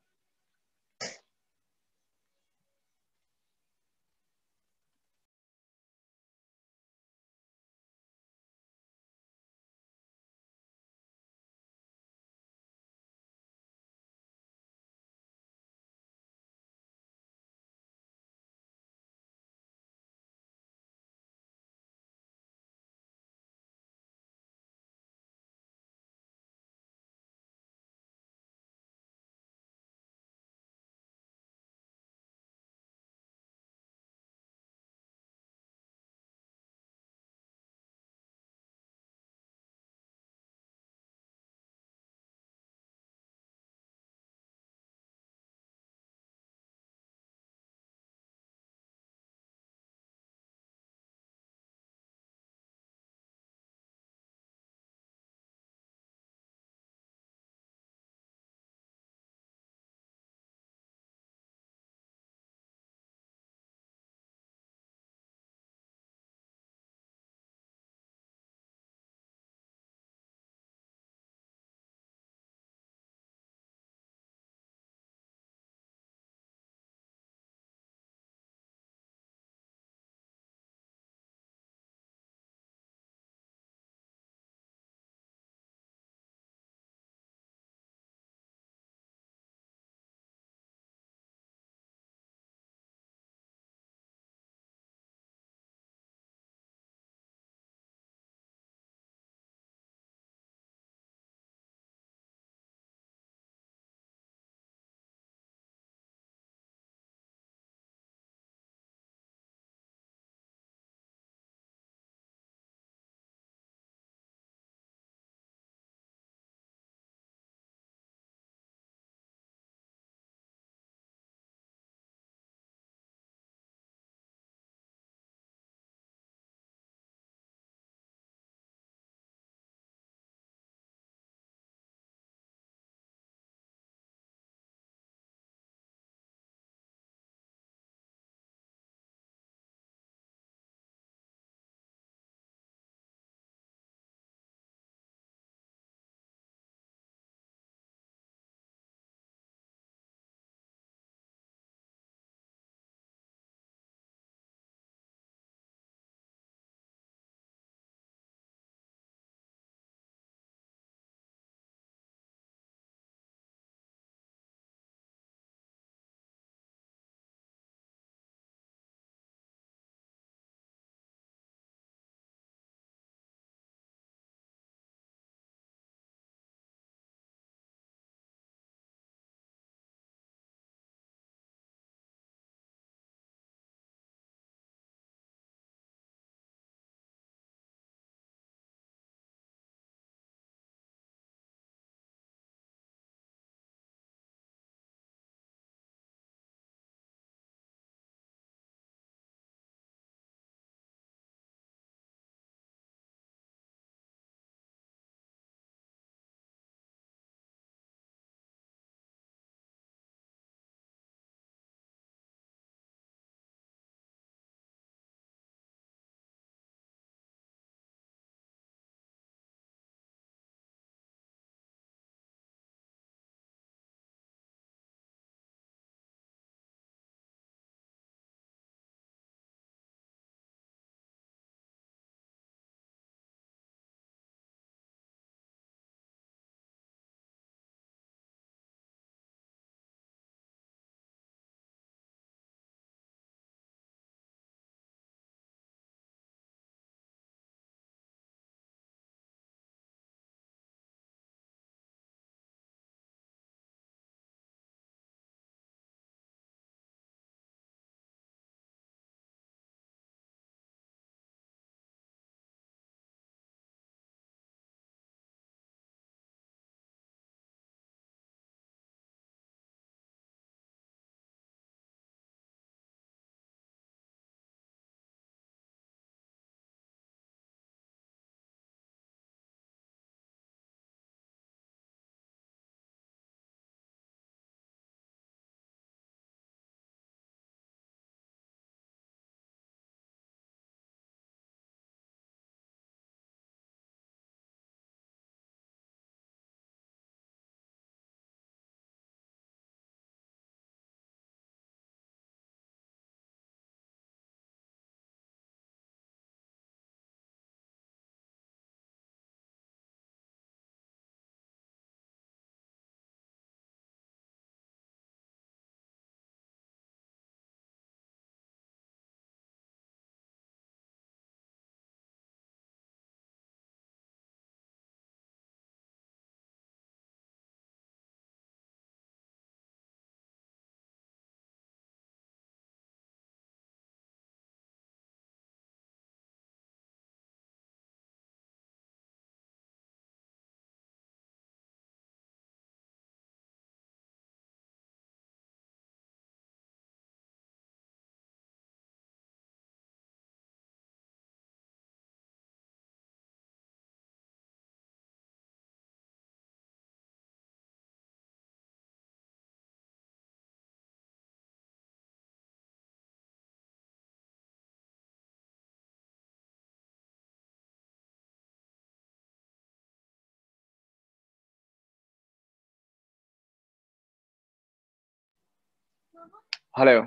S1: हेलो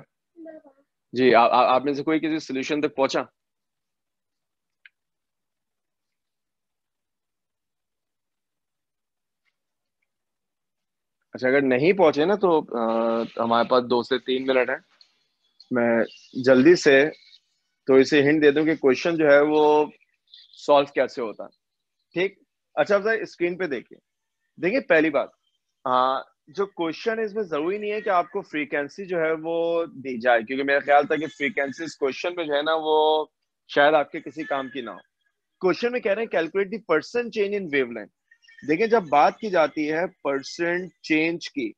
S1: जी, आप में से कोई किसी सोल्यूशन तक पहुंचा? अच्छा, अगर नहीं पहुंचे ना तो हमारे पास 2 से 3 मिनट है। मैं जल्दी से तो इसे हिंट दे दूं कि क्वेश्चन जो है वो सॉल्व कैसे होता है। ठीक। अच्छा, आप स्क्रीन पे देखिए। देखिए, पहली बात, जो क्वेश्चन है इसमें जरूरी नहीं है कि आपको फ्रीक्वेंसी जो है वो दी जाए, क्योंकि मेरा ख्याल था कि फ्रीक्वेंसी इस क्वेश्चन में जो है ना वो शायद आपके किसी काम की ना हो। क्वेश्चन में कह रहे हैं calculate the percent change in wavelength. देखिए, जब बात की जाती है परसेंट चेंज की,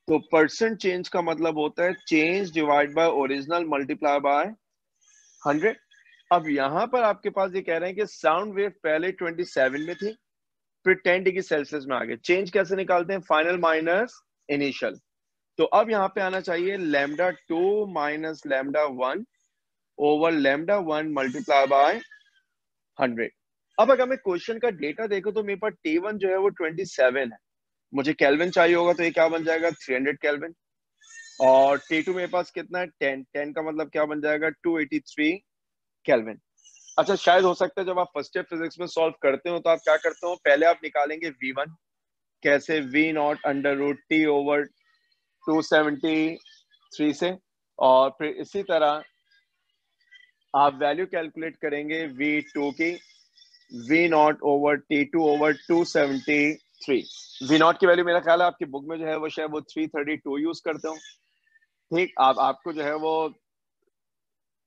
S1: तो परसेंट चेंज का मतलब होता है change divide by original multiply by 100। अब यहां पर आपके पास ये कह रहे हैं कि साउंड वेव पहले 27 में थी, फिर 10 डिग्री सेल्सियस में आ गए। चेंज कैसे निकालते हैं? Final minus initial. तो अब यहाँ पे आना चाहिए λ2 माइनस λ1 ओवर λ1 मल्टीप्लाई बाय 100। अब अगर मैं क्वेश्चन का डेटा देखो तो मेरे पास T1 जो है वो 27 है। मुझे केल्विन चाहिए होगा तो ये क्या बन जाएगा? 300 केल्विन। और T2 मेरे पास कितना है? 10। 10 का मतलब क्या बन जाएगा? 283 केल्विन। अच्छा, शायद हो सकता है जब आप फर्स्ट ईयर फिजिक्स में सॉल्व करते हो तो आप क्या करते हो, पहले आप निकालेंगे V1। कैसे? V0 under root T over 273 से। और फिर इसी तरह आप वैल्यू कैलकुलेट करेंगे V2 की, V0 over T2 over 273। V0 की वैल्यू मेरा ख्याल है आपकी बुक में जो है वो शायद वो 332 यूज करते हो। ठीक। आपको जो है वो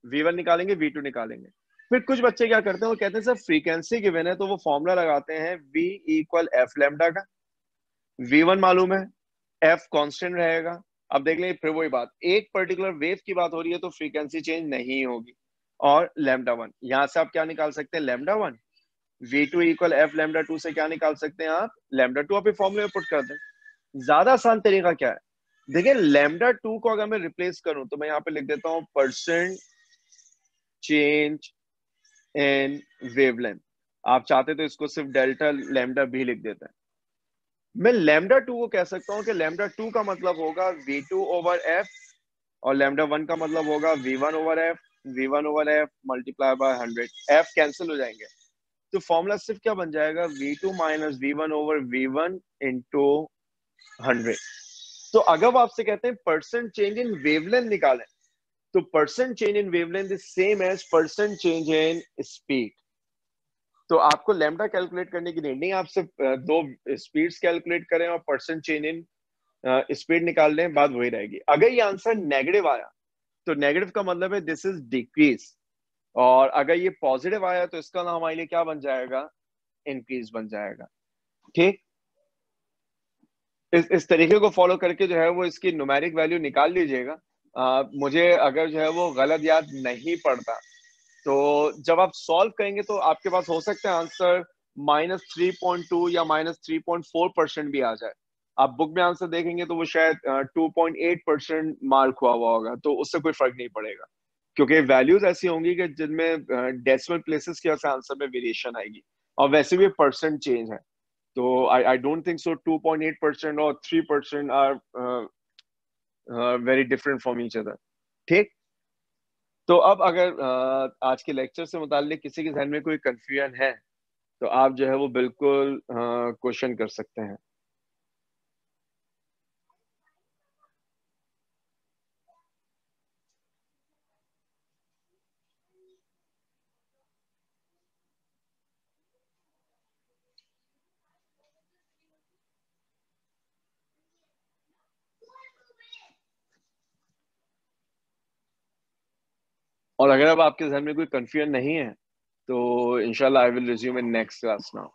S1: V1 निकालेंगे, V2 निकालेंगे। फिर कुछ बच्चे क्या करते हैं, वो कहते हैं सर फ्रीक्वेंसी गिवन है तो वो फॉर्मूला लगाते हैं V इक्वल एफ लैम्डा का। V1 मालूम है, F कांस्टेंट रहेगा। अब देख लें, फिर वही बात, एक पर्टिकुलर वेव की बात हो रही है तो फ्रीक्वेंसी चेंज नहीं होगी। और λ1 यहां से आप क्या निकाल सकते हैं? λ1। V2 इक्वल एफ λ2 से क्या निकाल सकते हैं आप? λ2 आप फॉर्मूले में पुट कर दें। ज्यादा आसान तरीका क्या है? देखिए, λ2 को अगर मैं रिप्लेस करूं तो मैं यहाँ पे लिख देता हूं परसेंट चेंज इन वेवलेंथ। आप चाहते तो इसको सिर्फ डेल्टा लैम्डा भी लिख देते हैं। मैं λ2 को कह सकता हूं कि λ2 का मतलब होगा V2 ओवर एफ, और λ1 का मतलब होगा V1 over F. V1 over F multiply by 100। F cancel हो जाएंगे तो फॉर्मूला सिर्फ क्या बन जाएगा? V2 minus V1 over V1 into 100। तो अगर वो आपसे कहते हैं परसेंट चेंज इन वेवलेंथ निकालें, तो percent change in wavelength is same as percent change in speed. तो आपको लैम्डा कैलकुलेट करने की नहीं, आप सिर्फ दो स्पीड्स कैलकुलेट करें और परसेंट चेंज इन स्पीड निकाल लें, बात वही रहेगी। अगर ये आंसर नेगेटिव आया तो नेगेटिव का मतलब है दिस इज डिक्रीज, और अगर ये पॉजिटिव आया तो इसका नाम हमारे लिए क्या बन जाएगा? इंक्रीज बन जाएगा। ठीक। इस तरीके को फॉलो करके जो है वो इसकी न्यूमेरिक वैल्यू निकाल लीजिएगा। मुझे अगर जो है वो गलत याद नहीं पड़ता तो जब आप सॉल्व करेंगे तो आपके पास हो सकता है आंसर -3.2 या -3.4% भी आ जाए। आप बुक में आंसर देखेंगे तो वो शायद 2.8% मार्क हुआ होगा, तो उससे कोई फर्क नहीं पड़ेगा, क्योंकि वैल्यूज ऐसी होंगी कि जिनमें डेसिमल प्लेसेस की वजह से आंसर में वेरिएशन आएगी, और वैसे भी परसेंट चेंज है। तो आई डोंट थिंक सो 2.8% और 3% are very different from each other. ठीक। तो अब अगर आज के लेक्चर से मुताल्लिक किसी के जहन में कोई कंफ्यूजन है तो आप जो है वो बिल्कुल क्वेश्चन कर सकते हैं। और अगर अब आपके जहन में कोई कंफ्यूजन नहीं है तो इंशाल्लाह I will resume in next class now.